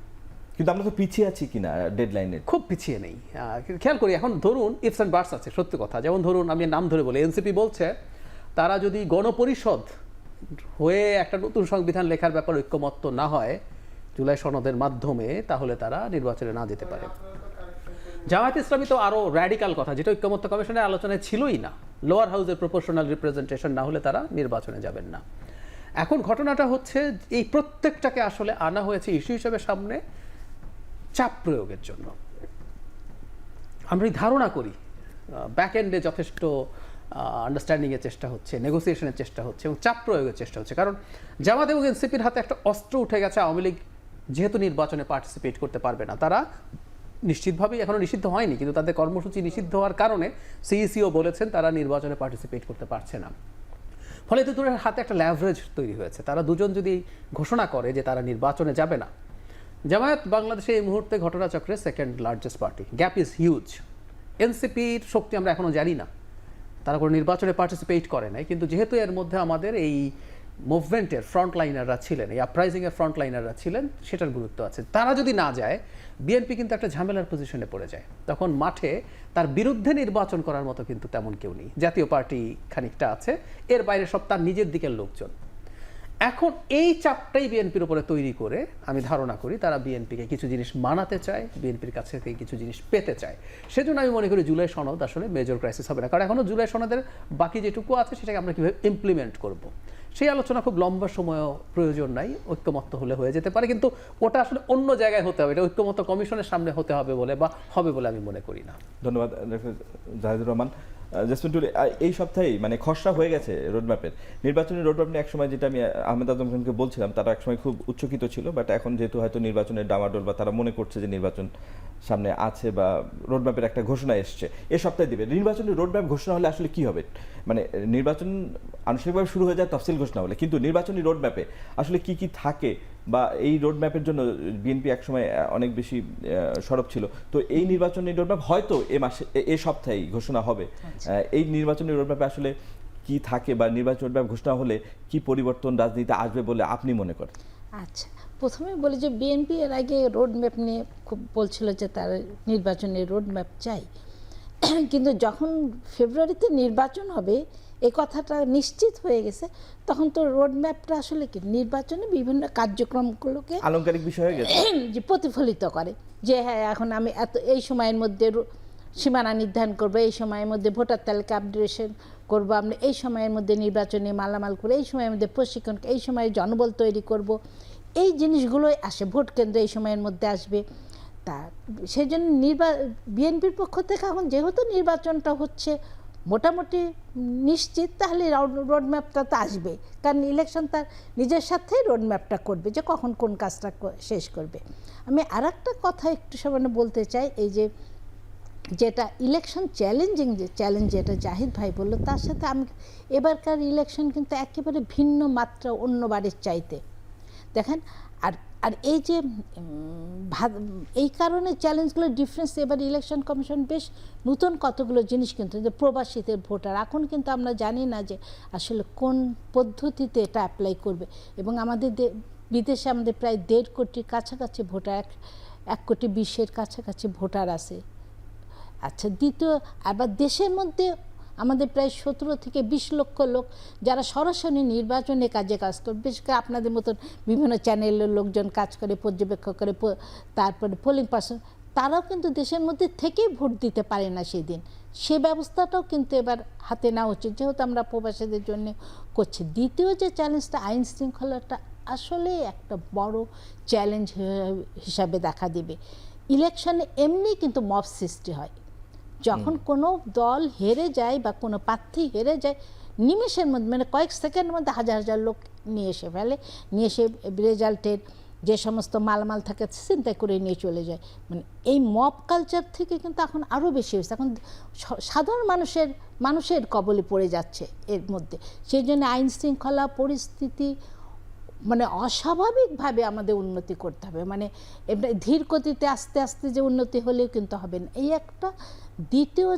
কিন্তু আমরা তো পিছিয়ে আছি কিনা ডেডলাইনে? খুব পিছিয়ে নেই। খেয়াল করি, এখন ধরুন ইফস অ্যান্ড বার্ডস আছে, সত্যি কথা। যেমন ধরুন, আমি নাম ধরে বলি, এনসিপি বলছে তারা যদি গণপরিষদ হয়ে একটা নতুন সংবিধান লেখার ব্যাপারে ঐক্যমত্য না হয় জুলাই সনদের মাধ্যমে, তাহলে তারা নির্বাচনে না যেতে পারে। জামায়াত ইসলামী তো আরো র্যাডিক্যাল কথা, যেটা ঐক্যমত্য কমিশনের আলোচনায় ছিলই না, লোয়ার হাউসের প্রপোর্শনাল রিপ্রেজেন্টেশন না হলে তারা নির্বাচনে যাবেন না। এখন ঘটনাটা হচ্ছে এই প্রত্যেকটাকে আসলে আনা হয়েছে ইস্যু হিসেবে সামনে চাপ প্রয়োগের জন্য। আমরা ধারণা করি ব্যাক এন্ডে যথেষ্ট আন্ডারস্ট্যান্ডিংয়ের চেষ্টা হচ্ছে, নেগোসিয়েশনের চেষ্টা হচ্ছে এবং চাপ প্রয়োগের চেষ্টা হচ্ছে। কারণ জামাত এবং এনসিপির হাতে একটা অস্ত্র উঠে গেছে। আওয়ামী লীগ যেহেতু নির্বাচনে পার্টিসিপেট করতে পারবে না, তারা নিশ্চিতভাবেই, এখনো নিষিদ্ধ হয়নি, কিন্তু তাদের কর্মসূচি নিষিদ্ধ হওয়ার কারণে সিইসিও বলেছেন তারা নির্বাচনে পার্টিসিপেট করতে পারছে না। ফলে দুজনের হাতে একটা ল্যাভারেজ তৈরি হয়েছে। তারা দুজন যদি ঘোষণা করে যে তারা নির্বাচনে যাবে না, জামায়াত বাংলাদেশে এই মুহূর্তে ঘটনাচক্রে second largest party, gap is huge. এনসিপির শক্তি আমরা এখনো জানি না, তারা কোনো নির্বাচনে পার্টিসিপেট করে নাই, কিন্তু যেহেতু এর মধ্যে আমাদের এই মুভমেন্টের ফ্রন্ট লাইনাররা ছিলেন, এই আপরাইজিংয়ের ফ্রন্ট লাইনাররা ছিলেন, সেটার গুরুত্ব আছে। তারা যদি না যায়, বিএনপি কিন্তু একটা ঝামেলার পজিশনে পড়ে যায়। তখন মাঠে তার বিরুদ্ধে নির্বাচন করার মতো কিন্তু তেমন কেউ নেই। জাতীয় পার্টি খানিকটা আছে, এর বাইরে সব তার নিজের দিকের লোকজন। এখন এই চাপটাই বিএনপির উপরে তৈরি করে আমি ধারণা করি তারা বিএনপিকে কিছু জিনিস মানাতে চায়, বিএনপির কাছে থেকে কিছু জিনিস পেতে চায়। সেজন্য আমি মনে করি জুলাই সনদ আসলে মেজর ক্রাইসিস হবে না, কারণ এখনও জুলাই সনদের বাকি যেটুকু আছে সেটাকে আমরা কীভাবে ইমপ্লিমেন্ট করব, সেই আলোচনা খুব লম্বা সময়ও প্রয়োজন নাই। ঐক্যমত্য হলে হয়ে যেতে পারে, কিন্তু ওটা আসলে অন্য জায়গায় হতে হবে, এটা ঐক্যমত্য কমিশনের সামনে হতে হবে বলে বা হবে বলে আমি মনে করি না। ধন্যবাদ ডক্টর জাহিদুর রহমান। জেসমিন টুলি, এই সপ্তাহেই মানে খসড়া হয়ে গেছে রোডম্যাপের, নির্বাচনী রোডম্যাপ নিয়ে একসময় যেটা আমি আহমেদ আজম খানকে বলছিলাম, তারা একসময় খুব উচ্চকিত ছিল, বাট এখন যেহেতু হয়তো নির্বাচনের ডামাডোল বা তারা মনে করছে যে নির্বাচন সামনে আছে বা রোডম্যাপের একটা ঘোষণা এসছে, এ সপ্তাহে দিবে। নির্বাচনী রোডম্যাপ ঘোষণা হলে আসলে কি হবে? মানে নির্বাচন আনুষ্ঠানিকভাবে শুরু হয়ে যায় তফসিল ঘোষণা হলে, কিন্তু নির্বাচনী রোডম্যাপে আসলে কি কি থাকে বা এই রোডম্যাপের জন্য বিএনপি একসময় অনেক বেশি সরব ছিল। তো এই নির্বাচনী রোডম্যাপ হয়তো এ সপ্তাহেই ঘোষণা হবে। এই নির্বাচনী রোডম্যাপে আসলে কি থাকে বা নির্বাচনী রোডম্যাপ ঘোষণা হলে কি পরিবর্তন রাজনীতিতে আসবে বলে আপনি মনে করেন? আচ্ছা, প্রথমে বলি যে বিএনপি এর আগে রোডম্যাপ নিয়ে খুব বলছিল যে তার নির্বাচনের রোডম্যাপ চাই, কিন্তু যখন ফেব্রুয়ারিতে নির্বাচন হবে এই কথাটা নিশ্চিত হয়ে গেছে, তখন তো রোড ম্যাপটা আসলে কি নির্বাচনে বিভিন্ন কার্যক্রমগুলোকে আলংকারিক বিষয় হয়ে গেছে। যে প্রতিফলিত করে যে হ্যাঁ এখন আমি এই সময়ের মধ্যে সীমানা নির্ধারণ করব, এই সময়ের মধ্যে ভোটার তালিকা আপডেশন করব, আমরা এই সময়ের মধ্যে নির্বাচনে মালামাল করে, এই সময়ের মধ্যে প্রশিক্ষণ, এই সময়ে জনবল তৈরি করব, এই জিনিসগুলোই আসে। ভোট কেন্দ্র এই সময়ের মধ্যে আসবে। তা সেই জন্য বিএনপির পক্ষ থেকে এখন যেহেতু নির্বাচনটা হচ্ছে মোটামুটি নিশ্চিত, তাহলে রোডম্যাপটা তো আসবে, কারণ ইলেকশন তার নিজের সাথেই রোডম্যাপটা করবে যে কখন কোন কাজটা শেষ করবে। আমি আর একটা কথা একটু সামান্য বলতে চাই, এই যে যেটা ইলেকশন যে চ্যালেঞ্জ যেটা জাহিদ ভাই বললো, তার সাথে আমি এবারকার ইলেকশন কিন্তু একেবারে ভিন্ন মাত্রা অন্যবারের চাইতে। দেখেন আর এই যে এই কারণে চ্যালেঞ্জগুলো ডিফারেন্স, এবার ইলেকশন কমিশন বেশ নতুন কতগুলো জিনিস কিন্তু, যে প্রবাসীদের ভোটার, এখন কিন্তু আমরা জানি না যে আসলে কোন পদ্ধতিতে এটা অ্যাপ্লাই করবে। এবং আমাদের বিদেশে আমাদের প্রায় 1.5 কোটির কাছাকাছি ভোটার, 1 কোটি 20-এর কাছাকাছি ভোটার আছে। আচ্ছা, দ্বিতীয় আবার দেশের মধ্যে আমাদের প্রায় 17 থেকে 20 লক্ষ লোক যারা সরাসরি নির্বাচনে কাজ করবে, বিশেষ করে আপনাদের মতন বিভিন্ন চ্যানেলের লোকজন কাজ করে, পর্যবেক্ষক করে, তারপরে পোলিং পার্সন, তারাও কিন্তু দেশের মধ্যে থেকেই ভোট দিতে পারে না সেদিন। সে ব্যবস্থাটাও কিন্তু এবার হাতে নেওয়া উচিত, যেহেতু আমরা প্রবাসীদের জন্য করছি। দ্বিতীয় যে চ্যালেঞ্জটা, আইন শৃঙ্খলাটা আসলে একটা বড় চ্যালেঞ্জ হিসাবে দেখা দিবে। ইলেকশনে এমনি কিন্তু মব সৃষ্টি হয়, যখন কোনো দল হেরে যায় বা কোনো প্রার্থী হেরে যায়, নিমেষের মধ্যে মানে কয়েক সেকেন্ডের মধ্যে হাজার হাজার লোক নিয়ে এসে ফেলে, নিয়ে এসে রেজাল্টের যে সমস্ত মালামাল থাকে চিন্তা করে নিয়ে চলে যায়। মানে এই মব কালচার থেকে কিন্তু এখন আরও বেশি হয়েছে, এখন সাধারণ মানুষের কবলে পড়ে যাচ্ছে এর মধ্যে। সেই জন্য আইন শৃঙ্খলা পরিস্থিতি মানে অস্বাভাবিকভাবে আমাদের উন্নতি করতে হবে, মানে ধীর গতিতে আস্তে আস্তে যে উন্নতি হলেও কিন্তু হবে না, এই একটা। দ্বিতীয়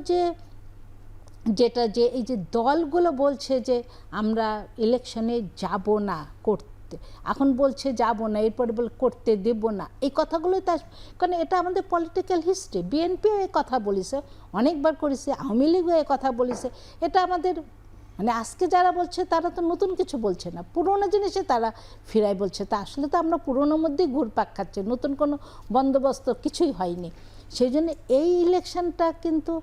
যেটা যে এই যে দলগুলো বলছে যে আমরা ইলেকশনে যাব না করতে, এখন বলছে যাব না, এরপরে বলে করতে দেব না, এই কথাগুলো তো কারণ এটা আমাদের পলিটিক্যাল হিস্ট্রি। বিএনপিও এই কথা বলেছে, অনেকবার করেছে, আওয়ামী লীগও এই কথা বলেছে। এটা আমাদের মানে আজকে যারা বলছে তারা তো নতুন কিছু বলছে না, পুরোনো জিনিসে তারা ফিরাই বলছে। তা আসলে তো আমরা পুরোনোর মধ্যেই ঘুরপাক খাচ্ছি, নতুন কোনো বন্দোবস্ত কিছুই হয়নি। সেই জন্য এই ইলেকশনটা কিন্তু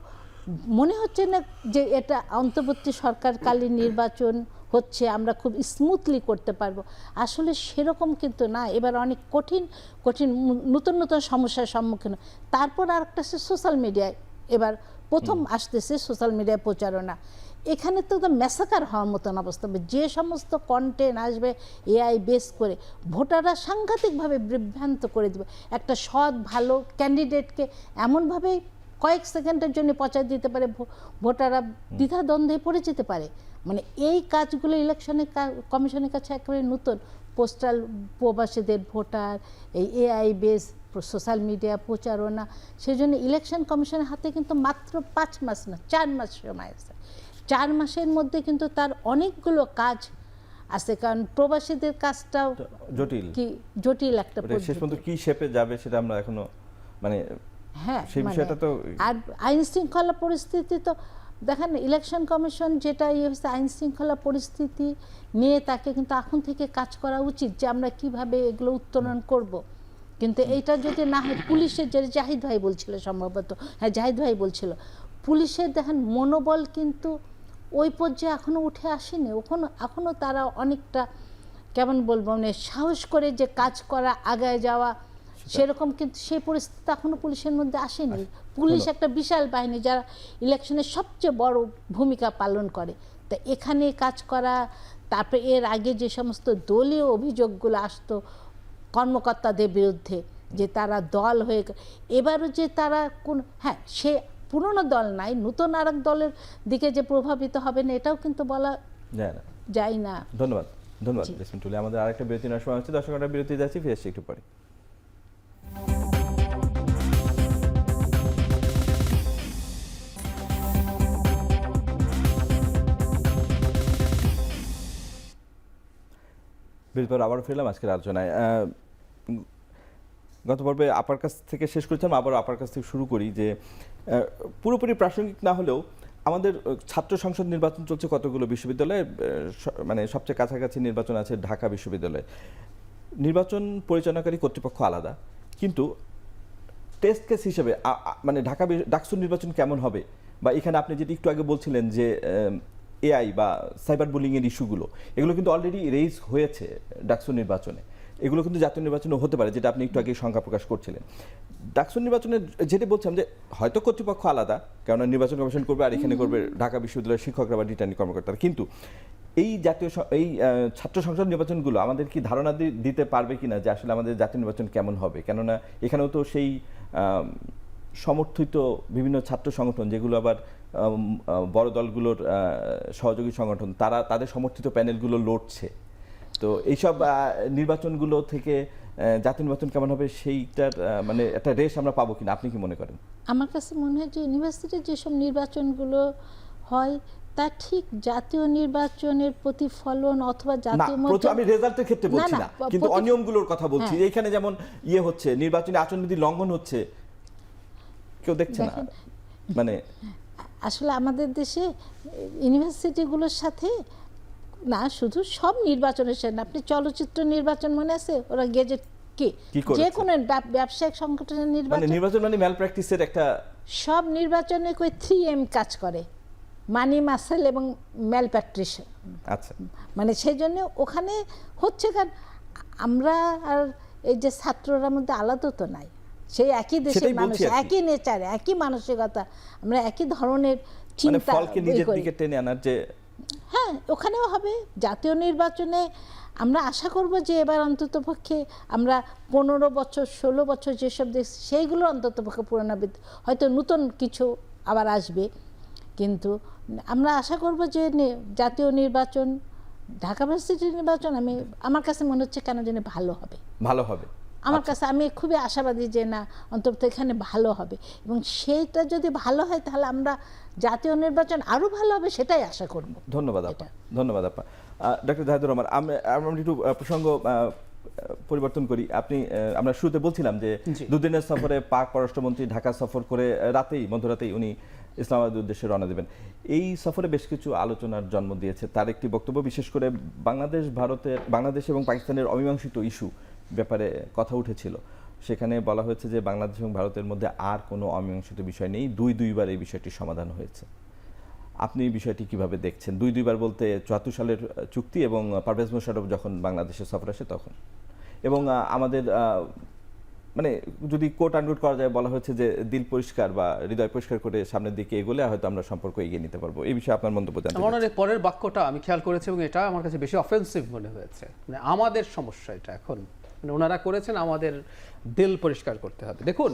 মনে হচ্ছে না যে এটা অন্তর্বর্তী সরকারকালীন নির্বাচন হচ্ছে, আমরা খুব স্মুথলি করতে পারবো। আসলে সেরকম কিন্তু না, এবার অনেক কঠিন নতুন সমস্যার সম্মুখীন। তারপর আর একটা সোশ্যাল মিডিয়ায় এবার প্রথম আসতেছে সোশ্যাল মিডিয়ায় প্রচারণা। এখানে তো ম্যাসাকার হওয়ার মতন অবস্থা হবে, যে সমস্ত কন্টেন্ট আসবে এআই বেস করে, ভোটাররা সাংঘাতিকভাবে বিভ্রান্ত করে দেবে। একটা সৎ ভালো ক্যান্ডিডেটকে এমনভাবে কয়েক সেকেন্ডের জন্য প্রচার দিতে পারে, ভোটাররা দ্বিধাদ্বন্দ্বে পড়ে যেতে পারে। মানে এই কাজগুলো ইলেকশনের কমিশনের কাছে একেবারে নতুন। পোস্টাল প্রবাসীদের ভোটার, এই এআই বেস সোশ্যাল মিডিয়া প্রচারণা, সেই জন্য ইলেকশন কমিশনের হাতে কিন্তু মাত্র 5 মাস না 4 মাস সময় আছে। 4 মাসের মধ্যে কিন্তু তার অনেকগুলো কাজ আছে, কারণ প্রবাসীদের কাজটাও জটিল একটা পদ্ধতি। শেষ পর্যন্ত কি শেপে যাবে সেটা আমরা এখনো মানে হ্যাঁ, সেই বিষয়টা তো। আর আইন শৃঙ্খলা পরিস্থিতি তো দেখেন, ইলেকশন কমিশন যেটা হচ্ছে আইন শৃঙ্খলা পরিস্থিতি নিয়ে তাকে কিন্তু এখন থেকে কাজ করা উচিত, যে আমরা কিভাবে এগুলো উত্তোলন করব। কিন্তু এইটা যদি না হয়, পুলিশের যে জাহিদ ভাই বলছিল সম্ভবত, হ্যাঁ জাহিদ ভাই বলছিল, পুলিশের দেখেন মনোবল কিন্তু ওই পর্যায়ে এখনও উঠে আসেনি। এখনও তারা অনেকটা কেমন বলবো মানে সাহস করে যে কাজ করা, আগায় যাওয়া, সেরকম কিন্তু সেই পরিস্থিতি এখনও পুলিশের মধ্যে আসেনি। পুলিশ একটা বিশাল বাহিনী যারা ইলেকশনের সবচেয়ে বড় ভূমিকা পালন করে। তা এখানে কাজ করা, তারপরে এর আগে যে সমস্ত দলীয় অভিযোগগুলো আসতো কর্মকর্তাদের বিরুদ্ধে, যে তারা দল হয়ে, এবারও যে তারা হ্যাঁ সে পুরনো দল নাই, নতুন আর এক দলের দিকে যে প্রভাবিত হবে না, এটাও কিন্তু বলা যায় না। ধন্যবাদ জেসমিন টুলি। আমাদের আরেকটা বিরতি নেওয়ার সময় হচ্ছে, দর্শক আমরা বিরতি যাচ্ছি, ফিরে আসছি একটু পরে। বিরতির পর আবারও ফিরলাম আজকের আলোচনায়। গত পর্বে আপার কাছ থেকে শেষ করেছিলাম, আবারও আপার কাছ থেকে শুরু করি। যে পুরোপুরি প্রাসঙ্গিক না হলেও আমাদের ছাত্র সংসদ নির্বাচন চলছে কতগুলো বিশ্ববিদ্যালয়ে, মানে সবচেয়ে কাছাকাছি নির্বাচন আছে ঢাকা বিশ্ববিদ্যালয়ে। নির্বাচন পরিচালনাকারী কর্তৃপক্ষ আলাদা, কিন্তু টেস্ট কেস হিসেবে মানে ডাকসু নির্বাচন কেমন হবে, বা এখানে আপনি যেটি একটু আগে বলছিলেন যে এআই বা সাইবার বুলিংয়ের ইস্যুগুলো, এগুলো কিন্তু অলরেডি রেইজ হয়েছে ডাকসু নির্বাচনে। এগুলো কিন্তু জাতীয় নির্বাচনে হতে পারে, যেটা আপনি একটু আগে সংখ্যা প্রকাশ করছিলেন। ডাকসু নির্বাচনে যেটি বলছিলাম যে হয়তো কর্তৃপক্ষ আলাদা, কারণ নির্বাচন কমিশন করবে আর এখানে করবে ঢাকা বিশ্ববিদ্যালয়ের শিক্ষকরা বা রিটার্নিং কর্মকর্তারা, কিন্তু এই ছাত্র সংসদ নির্বাচনগুলো আমাদের কি ধারণা দিতে পারবে কিনা যে আসলে আমাদের জাতীয় নির্বাচন কেমন হবে? কেননা এখানেও তো সেই সমর্থিত বিভিন্ন ছাত্র সংগঠন, যেগুলো আবার বড় দলগুলোর সহযোগী সংগঠন, তাদের সমর্থিত প্যানেলগুলো লড়ছে। তো এইসব নির্বাচনগুলো থেকে জাতীয় নির্বাচন কেমন হবে সেইটার মানে একটা রেশ আমরা পাবো কিনা, আপনি কি মনে করেন? আমার কাছে মনে হয় যে ইউনিভার্সিটির যেসব নির্বাচনগুলো হয় তা ঠিক জাতীয় নির্বাচনের প্রতিফলন অথবা জাতীয় আমি রেজাল্টের ক্ষেত্রে বলছি না, কিন্তু অনিয়মগুলোর কথা বলছি। এইখানে যেমন হচ্ছে, নির্বাচনী আচরণবিধি লঙ্ঘন হচ্ছে, কেউ দেখছে না। মানে আসলে আমাদের দেশে ইউনিভার্সিটিগুলোর সাথে না, শুধু সব নির্বাচনের সাথে, আপনি চলচ্চিত্র নির্বাচন মনে আছে, ওরা গেজেট যে কোনো ব্যবসায়িক সংগঠনের নির্বাচন মানে ম্যাল প্র্যাকটিসের একটা, সব নির্বাচনে 3M কাজ করে, মানি মাসেল এবং ম্যাল প্র্যাকটিস। আচ্ছা, মানে সেই জন্য ওখানে হচ্ছে, কারণ আমরা আর এই যে ছাত্ররা মধ্যে আলাদা তো নাই, সেই একই দেশের মানুষ, একই নেচার, একই মানসিকতা, আমরা একই ধরনের চিন্তা, ফলকে নিজের দিকে টেনে আনার যে, হ্যাঁ ওখানেও হবে। জাতীয় নির্বাচনে আমরা আশা করব যে এবার অন্ততপক্ষে আমরা 15 বছর 16 বছর যেসব দেখছি সেইগুলো অন্ততপক্ষে পুনরাবৃত্তি, হয়তো নতুন কিছু আবার আসবে, কিন্তু আমরা আশা করব যে জাতীয় নির্বাচন, ঢাকা ভার্সিটির নির্বাচন আমার কাছে মনে হচ্ছে কেন জানি ভালো হবে। আমার কাছে, আমি খুবই আশাবাদী যে না, অন্তত এখানে ভালো হবে, এবং সেইটা যদি ভালো হয় তাহলে আমরা জাতীয় নির্বাচন আরো ভালো হবে সেটাই আশা করব। ধন্যবাদ আপা। ডক্টর জাহিদুর রহমান, আমরা একটু প্রসঙ্গ পরিবর্তন করি। আমরা শুরুতে বলছিলাম যে দুদিনের সফরে পাক পররাষ্ট্রমন্ত্রী ঢাকা সফর করে মধ্যরাতেই উনি ইসলামাবাদের উদ্দেশ্যে রওনা দেবেন। এই সফরে বেশ কিছু আলোচনার জন্ম দিয়েছে তার একটি বক্তব্য, বিশেষ করে বাংলাদেশ এবং পাকিস্তানের অমীমাংসিত ইস্যু ব্যাপারে কথা উঠেছিল। সেখানে বলা হয়েছে যে বাংলাদেশ এবং ভারতের মধ্যে আর কোনো অমীমাংসিত বিষয় নেই, দুইবার এই বিষয়টি সমাধান হয়েছে। আপনি এই বিষয়টি কিভাবে দেখছেন? দুইবার বলতে 74 সালের চুক্তি এবং পারভেজ মোশাররফ যখন বাংলাদেশে সফর আসে তখন, এবং আমাদের মানে যদি কোট আনকোট করা যায়, বলা হয়েছে যে দিল পরিষ্কার বা হৃদয় পরিষ্কার করে সামনের দিকে এগোলে হয়তো আমরা সম্পর্ক এগিয়ে নিতে পারবো। এই বিষয়ে আপনার মন্তব্য জানতে চাই। আমার পরের বাক্যটা আমি খেয়াল করেছি এবং এটা আমার কাছে বেশি অফেন্সিভ মনে হয়েছে। মানে আমাদের সমস্যা এটা এখন, মানে ওনারা করেছেন আমাদের দিল পরিষ্কার করতে হবে। দেখুন,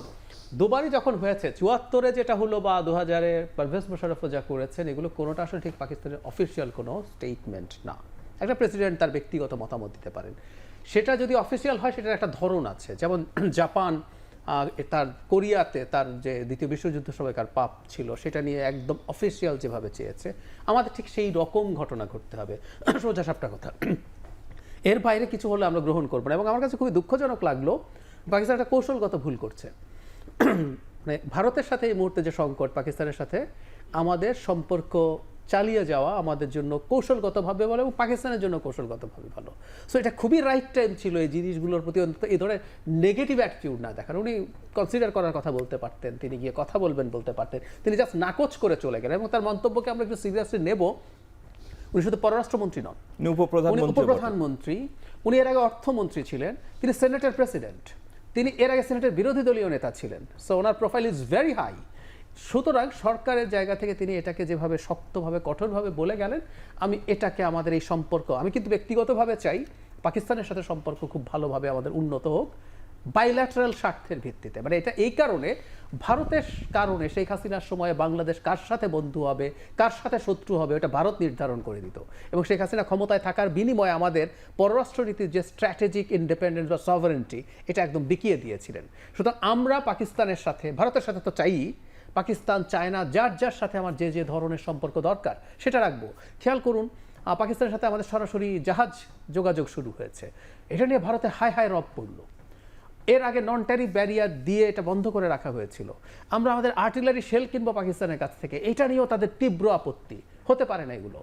দুবারই যখন হয়েছে, 74-এ যেটা হলো বা 2000-এ পারভেজ মোশাররফ যা করেছেন, এগুলো কোনোটা আসলে ঠিক পাকিস্তানের অফিসিয়াল কোনো স্টেটমেন্ট না। একটা প্রেসিডেন্ট তার ব্যক্তিগত মতামত দিতে পারেন, সেটা যদি অফিসিয়াল হয় সেটার একটা ধরন আছে। যেমন জাপান তার কোরিয়াতে তার যে দ্বিতীয় বিশ্বযুদ্ধ সময়কার পাপ ছিল সেটা নিয়ে একদম অফিসিয়াল যেভাবে চেয়েছে, আমাদের ঠিক সেই রকম ঘটনা ঘটতে হবে, সোজা সাপটা কথা। এর বাইরে কিছু হলে আমরা গ্রহণ করবো না। এবং আমার কাছে খুবই দুঃখজনক লাগলো, পাকিস্তান একটা কৌশলগত ভুল করছে। মানে ভারতের সাথে এই মুহূর্তে যে সংকট, পাকিস্তানের সাথে আমাদের সম্পর্ক চালিয়ে যাওয়া আমাদের জন্য কৌশলগতভাবে ভালো এবং পাকিস্তানের জন্য কৌশলগতভাবে ভালো। সো এটা খুবই রাইট টাইম ছিল এই জিনিসগুলোর প্রতি অন্তত এই ধরনের নেগেটিভ অ্যাটিটিউড না দেখার। উনি কনসিডার করার কথা বলতে পারতেন, তিনি গিয়ে কথা বলবেন বলতে পারতেন, তিনি জাস্ট নাকচ করে চলে গেলেন। এবং তার মন্তব্যকে আমরা একটু সিরিয়াসলি নেব। উনি শুধু পররাষ্ট্রমন্ত্রী নন, উনি উপপ্রধানমন্ত্রী, উনি এর আগে অর্থমন্ত্রী ছিলেন, তিনি সেনেটের প্রেসিডেন্ট, তিনি এর আগে সেনেটের বিরোধী দলীয় নেতা ছিলেন। সো ওনার প্রোফাইল ইজ ভেরি হাই। সুতরাং সরকারের জায়গা থেকে তিনি এটাকে যেভাবে শক্তভাবে কঠোরভাবে বলে গেলেন, আমি এটাকে আমাদের এই সম্পর্ক, আমি কিন্তু ব্যক্তিগতভাবে চাই পাকিস্তানের সাথে সম্পর্ক খুব ভালোভাবে আমাদের উন্নত হোক, বাইল্যাটারাল স্বার্থের ভিত্তিতে। মানে এটা এই কারণে, ভারতের কারণে শেখ হাসিনার সময়ে বাংলাদেশ কার সাথে বন্ধু হবে কার সাথে শত্রু হবে ওটা ভারত নির্ধারণ করে দিত, এবং শেখ হাসিনা ক্ষমতায় থাকার বিনিময়ে আমাদের পররাষ্ট্রনীতির যে স্ট্র্যাটেজিক ইন্ডিপেন্ডেন্স বা সভারেন্টি এটা একদম বিকিয়ে দিয়েছিলেন। সুতরাং আমরা পাকিস্তানের সাথে, ভারতের সাথে তো চাই, পাকিস্তান চায় না, যার সাথে আমার যে ধরনের সম্পর্ক দরকার সেটা রাখবো। খেয়াল করুন, পাকিস্তানের সাথে আমাদের সরাসরি জাহাজ যোগাযোগ শুরু হয়েছে, এটা নিয়ে ভারতে হাই রব পড়ল। এর আগে নন ট্যারিফ ব্যারিয়ার দিয়ে এটা বন্ধ করে রাখা হয়েছিল। আমরা আমাদের আর্টিলারি শেল কিনবো পাকিস্তানের কাছ থেকে, এটা নিয়েও তাদের তীব্র আপত্তি। হতে পারে না এগুলো।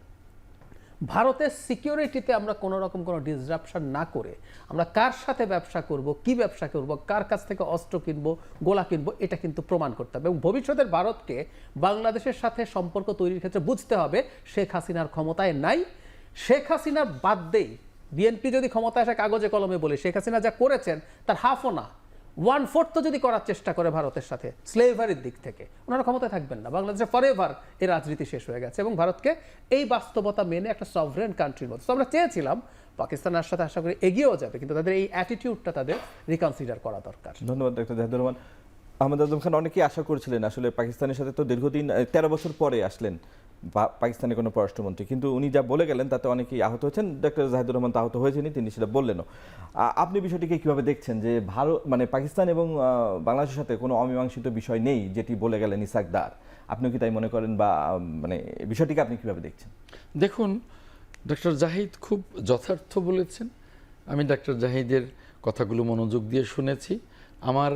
ভারতের সিকিউরিটিতে আমরা কোনো রকম কোনো ডিসরাপশন না করে আমরা কার সাথে ব্যবসা করব, কি ব্যবসা করব, কার কাছ থেকে অস্ত্র কিনবো, গোলা কিনবো, এটা কিন্তু প্রমাণ করতে হবে। এবং ভবিষ্যতের ভারতকে বাংলাদেশের সাথে সম্পর্ক তৈরির ক্ষেত্রে বুঝতে হবে শেখ হাসিনার ক্ষমতায় নাই। শেখ হাসিনার বাদ দেই, বিএনপি যদি ক্ষমতা আসে কাগজে কলমে বলে, শেখ হাসিনা যা করেছেন তার হাফও না, 1/4 যদি করার চেষ্টা করে ভারতের সাথে স্লেভারির দিক থেকে, ওনারা ক্ষমতায় থাকবেন না। বাংলাদেশে ফরএভার এই রাজনীতি শেষ হয়ে গেছে এবং ভারতকে এই বাস্তবতা মেনে একটা সভরেন কান্ট্রির মতো আমরা চেয়েছিলাম পাকিস্তানের সাথে আশা করি এগিয়েও যাবে, কিন্তু তাদের এই অ্যাটিটিউডটা তাদের রিকনসিডার করা দরকার। ধন্যবাদ ডক্টর জাহিদুর রহমান। আহমেদ আজম খান, অনেকেই আশা করছিলেন আসলে পাকিস্তানের সাথে তো দীর্ঘদিন 13 বছর পরে আসলেন পাকিস্তানের কোনো পররাষ্ট্রমন্ত্রী, কিন্তু উনি যা বলে গেলেন তাতে অনেকেই আহত হয়েছেন। ডক্টর জাহিদুর রহমান তো আহত হয়েছেনই, তিনি সেটা বললেনও। আপনি বিষয়টিকে কিভাবে দেখছেন যে ভারত মানে পাকিস্তান এবং বাংলাদেশের সাথে কোনো অমীমাংসিত বিষয় নেই যেটি বলে গেলেন ইসাক দার, আপনিও কি তাই মনে করেন, বা মানে বিষয়টিকে আপনি কিভাবে দেখছেন? দেখুন, ডক্টর জাহিদ খুব যথার্থ বলেছেন। আমি ডক্টর জাহিদের কথাগুলো মনোযোগ দিয়ে শুনেছি। আমার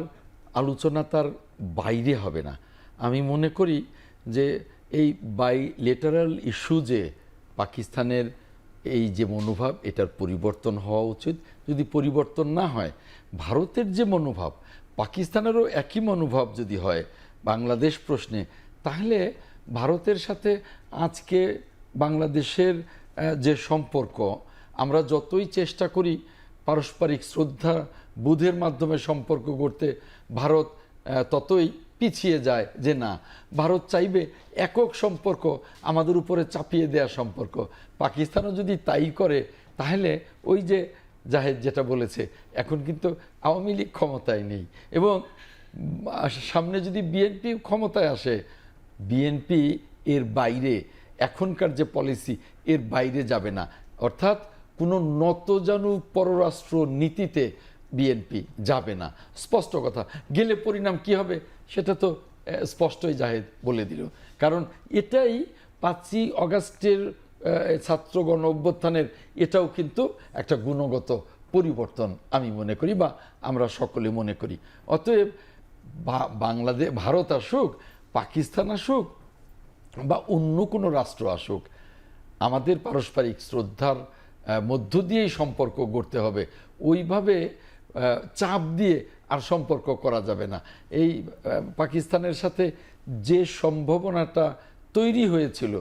আলোচনা তার বাইরে হবে না। আমি মনে করি যে এই বাইলেটারাল ইস্যু যে পাকিস্তানের এই যে মনোভাব, এটার পরিবর্তন হওয়া উচিত। যদি পরিবর্তন না হয়, ভারতের যে মনোভাব, পাকিস্তানেরও একই মনোভাব যদি হয় বাংলাদেশ প্রশ্নে, তাহলে ভারতের সাথে আজকে বাংলাদেশের যে সম্পর্ক, আমরা যতই চেষ্টা করি পারস্পরিক শ্রদ্ধা বোধের মাধ্যমে সম্পর্ক করতে, ভারত ততই পিছিয়ে যায়। যে না, ভারত চাইবে একক সম্পর্ক, আমাদের উপরে চাপিয়ে দেয়া সম্পর্ক। পাকিস্তানও যদি তাই করে, তাহলে ওই যে জাহেদ যেটা বলেছে, এখন কিন্তু আওয়ামী লীগ ক্ষমতায় নেই এবং সামনে যদি বিএনপি ক্ষমতায় আসে, বিএনপি এর বাইরে, এখনকার যে পলিসি এর বাইরে যাবে না। অর্থাৎ কোনো নতজানু পররাষ্ট্র নীতিতে বিএনপি যাবে না, স্পষ্ট কথা। গেলে পরিণাম কি হবে সেটা তো স্পষ্টই জাহেদ বলে দিল। কারণ এটাই 5ই অগাস্টের ছাত্র গণ অভ্যুত্থানের এটাও কিন্তু একটা গুণগত পরিবর্তন আমি মনে করি, বা আমরা সকলে মনে করি। অতএব বাংলাদেশ, ভারত আসুক, পাকিস্তান আসুক, বা অন্য কোনো রাষ্ট্র আসুক, আমাদের পারস্পরিক শ্রদ্ধার মধ্য দিয়েই সম্পর্ক গড়তে হবে। ওইভাবে চাপ দিয়ে আর সম্পর্ক করা যাবে না। এই পাকিস্তানের সাথে যে সম্ভাবনাটা তৈরি হয়েছিল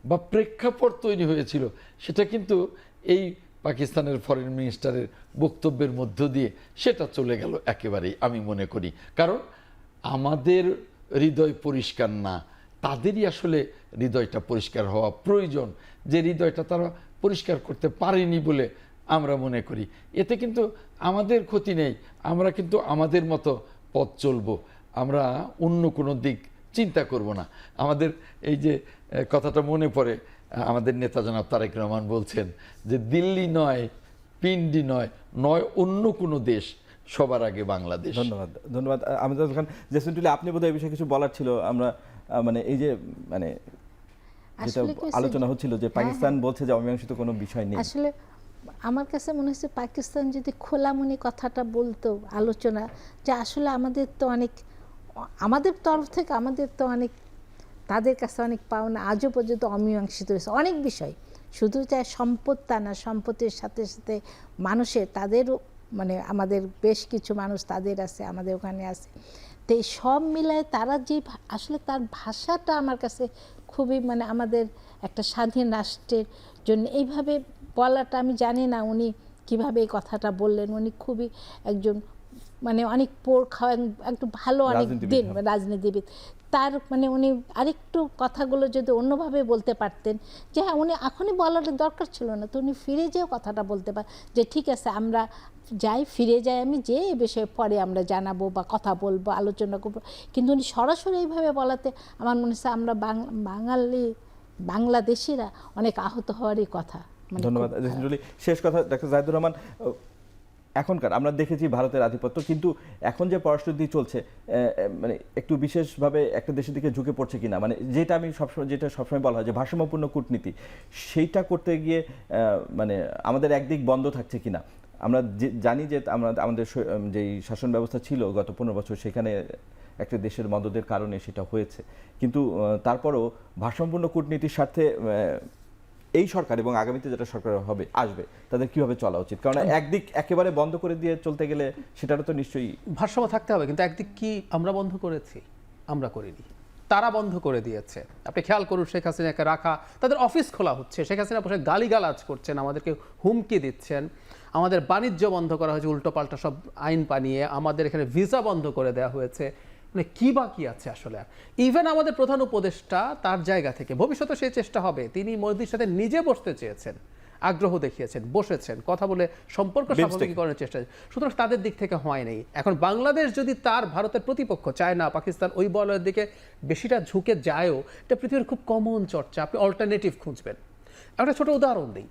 বা প্রেক্ষাপট তৈরি হয়েছিল, সেটা কিন্তু এই পাকিস্তানের ফরেন মিনিস্টারের বক্তব্যের মধ্য দিয়ে সেটা চলে গেল একেবারেই, আমি মনে করি। কারণ আমাদের হৃদয় পরিষ্কার না, তাদেরই আসলে হৃদয়টা পরিষ্কার হওয়া প্রয়োজন, যে হৃদয়টা তারা পরিষ্কার করতে পারেনি বলে আমরা মনে করি। এতে কিন্তু আমাদের ক্ষতি নেই, আমরা কিন্তু আমাদের মতো পথ চলবো, আমরা অন্য কোনো দিক চিন্তা করব না। আমাদের এই যে কথাটা মনে পড়ে, আমাদের নেতা জনাব তারেক রহমান বলছেন যে দিল্লি নয়, পিন্ডি নয়, নয় অন্য কোনো দেশ, সবার আগে বাংলাদেশ। ধন্যবাদ, ধন্যবাদ আহমেদ খান। জেসমিন টুলি, আপনি বোধহয় এই বিষয়ে কিছু বলার ছিল। আমরা মানে এই যে মানে যেটা আলোচনা হচ্ছিল যে পাকিস্তান বলছে যে অমীমাংসিত কোনো বিষয় নেই, আসলে আমার কাছে মনে হচ্ছে পাকিস্তান যদি খোলামনি কথাটা বলতো, আলোচনা যে আসলে আমাদের তো অনেক, আমাদের তরফ থেকে আমাদের তো অনেক, তাদের কাছে অনেক পাওনা আজও পর্যন্ত অমীমাংসিত রয়েছে অনেক বিষয়। শুধু চাই সম্পদ তা না, সম্পদের সাথে সাথে মানুষের, তাদেরও মানে আমাদের বেশ কিছু মানুষ তাদের আছে, আমাদের ওখানে আছে। তো এই সব মিলায় তারা যে আসলে তার ভাষাটা আমার কাছে খুবই মানে আমাদের একটা স্বাধীন রাষ্ট্রের জন্য এইভাবে বলাটা, আমি জানি না উনি কিভাবে এই কথাটা বললেন। উনি খুবই একজন মানে অনেক পোর খাওয়া একটু ভালো অনেক দিন রাজনীতিবিদ, তার মানে উনি আরেকটু কথাগুলো যদি অন্যভাবে বলতে পারতেন, যে হ্যাঁ উনি এখনই বলার দরকার ছিল না, তো উনি ফিরে যেও কথাটা বলতে পারেন যে ঠিক আছে আমরা যাই, ফিরে যাই, আমি যে এই বিষয়ে পরে আমরা জানাবো বা কথা বলবো, আলোচনা করবো। কিন্তু উনি সরাসরি এইভাবে বলাতে আমার মনে হচ্ছে আমরা বাংলাদেশিরা অনেক আহত হওয়ারই কথা। ধন্যবাদ। শেষ কথা ডক্টর জাহিদুর রহমান, এখনকার আমরা দেখেছি ভারতের আধিপত্য, কিন্তু এখন যে পররাষ্ট্রনীতি চলছে মানে একটু বিশেষভাবে একটা দেশের দিকে ঝুঁকে পড়ছে কিনা, মানে যেটা সবসময় বলা হয় যে ভারসাম্যপূর্ণ কূটনীতি, সেইটা করতে গিয়ে মানে আমাদের একদিক বন্ধ থাকছে কিনা। আমরা জানি যে আমরা আমাদের যেই শাসন ব্যবস্থা ছিল গত 15 বছর, সেখানে একটা দেশের মদদের কারণে সেটা হয়েছে, কিন্তু তারপরও ভারসাম্যপূর্ণ কূটনীতির স্বার্থে এই সরকার এবং আগামীতে যেটা সরকার আসবে তাদের কিভাবে চলা উচিত? কারণ একদিক একেবারে বন্ধ করে দিয়ে চলতে গেলে সেটারও তো নিশ্চয়ই ভারসাম্য থাকতে হবে, কিন্তু একদিক কি আমরা বন্ধ করেছি? আমরা করিনি, তারা বন্ধ করে দিয়েছে। আপনি খেয়াল করুন, শেখ হাসিনাকে রাখা, তাদের অফিস খোলা হচ্ছে, শেখ হাসিনা বসে গালিগালাজ করছেন, আমাদেরকে হুমকি দিচ্ছেন, আমাদের বাণিজ্য বন্ধ করা হয়েছে উল্টোপাল্টা সব আইন বানিয়ে, আমাদের এখানে ভিসা বন্ধ করে দেওয়া হয়েছে। মানে কি বাকি আছে আসলে? ইভেন আমাদের প্রধান উপদেষ্টা তার জায়গা থেকে ভবিষ্যতে সেই চেষ্টা হবে, তিনি মোদির সাথে নিজে বসতে চেয়েছেন, আগ্রহ দেখিয়েছেন, বসেছেন, কথা বলে সম্পর্ক স্বাভাবিকীকরণের চেষ্টা, সুতরাং তাদের দিক থেকে হয় নাই। এখন বাংলাদেশ যদি তার ভারতের প্রতিপক্ষ চায়না, পাকিস্তান ওই বলয়ের দিকে বেশিটা ঝুঁকে যায়ও, এটা পৃথিবীর খুব কমন চর্চা, আপনি অল্টারনেটিভ খুঁজবেন। একটা ছোট উদাহরণ দিই,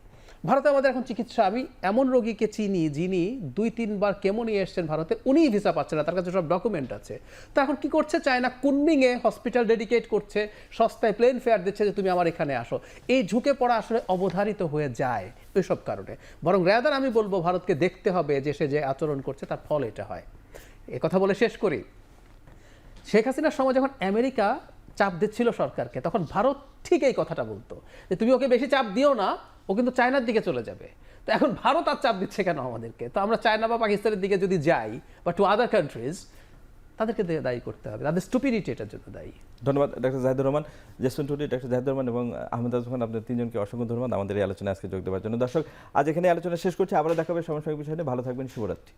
ভারতে আমাদের এখন চিকিৎসা, আমি এমন রোগীকে চিনি যিনি 2-3 বার কেমো নিয়ে এসছেন ভারতে, উনিই ভিসা পাচ্ছেন না, তার কাছে সব ডকুমেন্ট আছে। তো এখন কি করছে, চায়না কুনমিংয়ে হসপিটাল ডেডিকেট করছে, সস্তায় প্লেন ফেয়ার দিচ্ছে যে তুমি আমার এখানে আসো। এই ঝুঁকে পড়া আসলে অবধারিত হয়ে যায় ওইসব কারণে। বরং রেদার আমি বলবো ভারতকে দেখতে হবে যে সে যে আচরণ করছে তার ফল এটা হয়। এ কথা বলে শেষ করি, শেখ হাসিনার সময় যখন আমেরিকা চাপ দিচ্ছিল সরকারকে, তখন ভারত ঠিক এই কথাটা বলতো যে তুমি ওকে বেশি চাপ দিও না, ও কিন্তু চায়নার দিকে চলে যাবে। তো এখন ভারত আর চাপ দিচ্ছে কেন আমাদেরকে? তো আমরা চায়না বা পাকিস্তানের দিকে যদি যাই বা টু আদার কান্ট্রিজ, তাদেরকে দায়ী করতে হবে, তাদের স্টুপিডিটি এটার জন্য দায়ী। ধন্যবাদ doctor Zahidur Rahman, jasmine টুডি, doctor Zahidur Rahman এবং আহমেদ আজমান, আপনাদের তিনজনকে অসংখ্য ধন্যবাদ আমাদের এই আলোচনায় আজকে যোগ দেওয়ার জন্য। দর্শক, আজ এখানে আলোচনা শেষ করছি, আবারও দেখা হবে সমসাময়িক বিষয় নিয়ে। ভালো থাকবেন, শুভরাত্রি।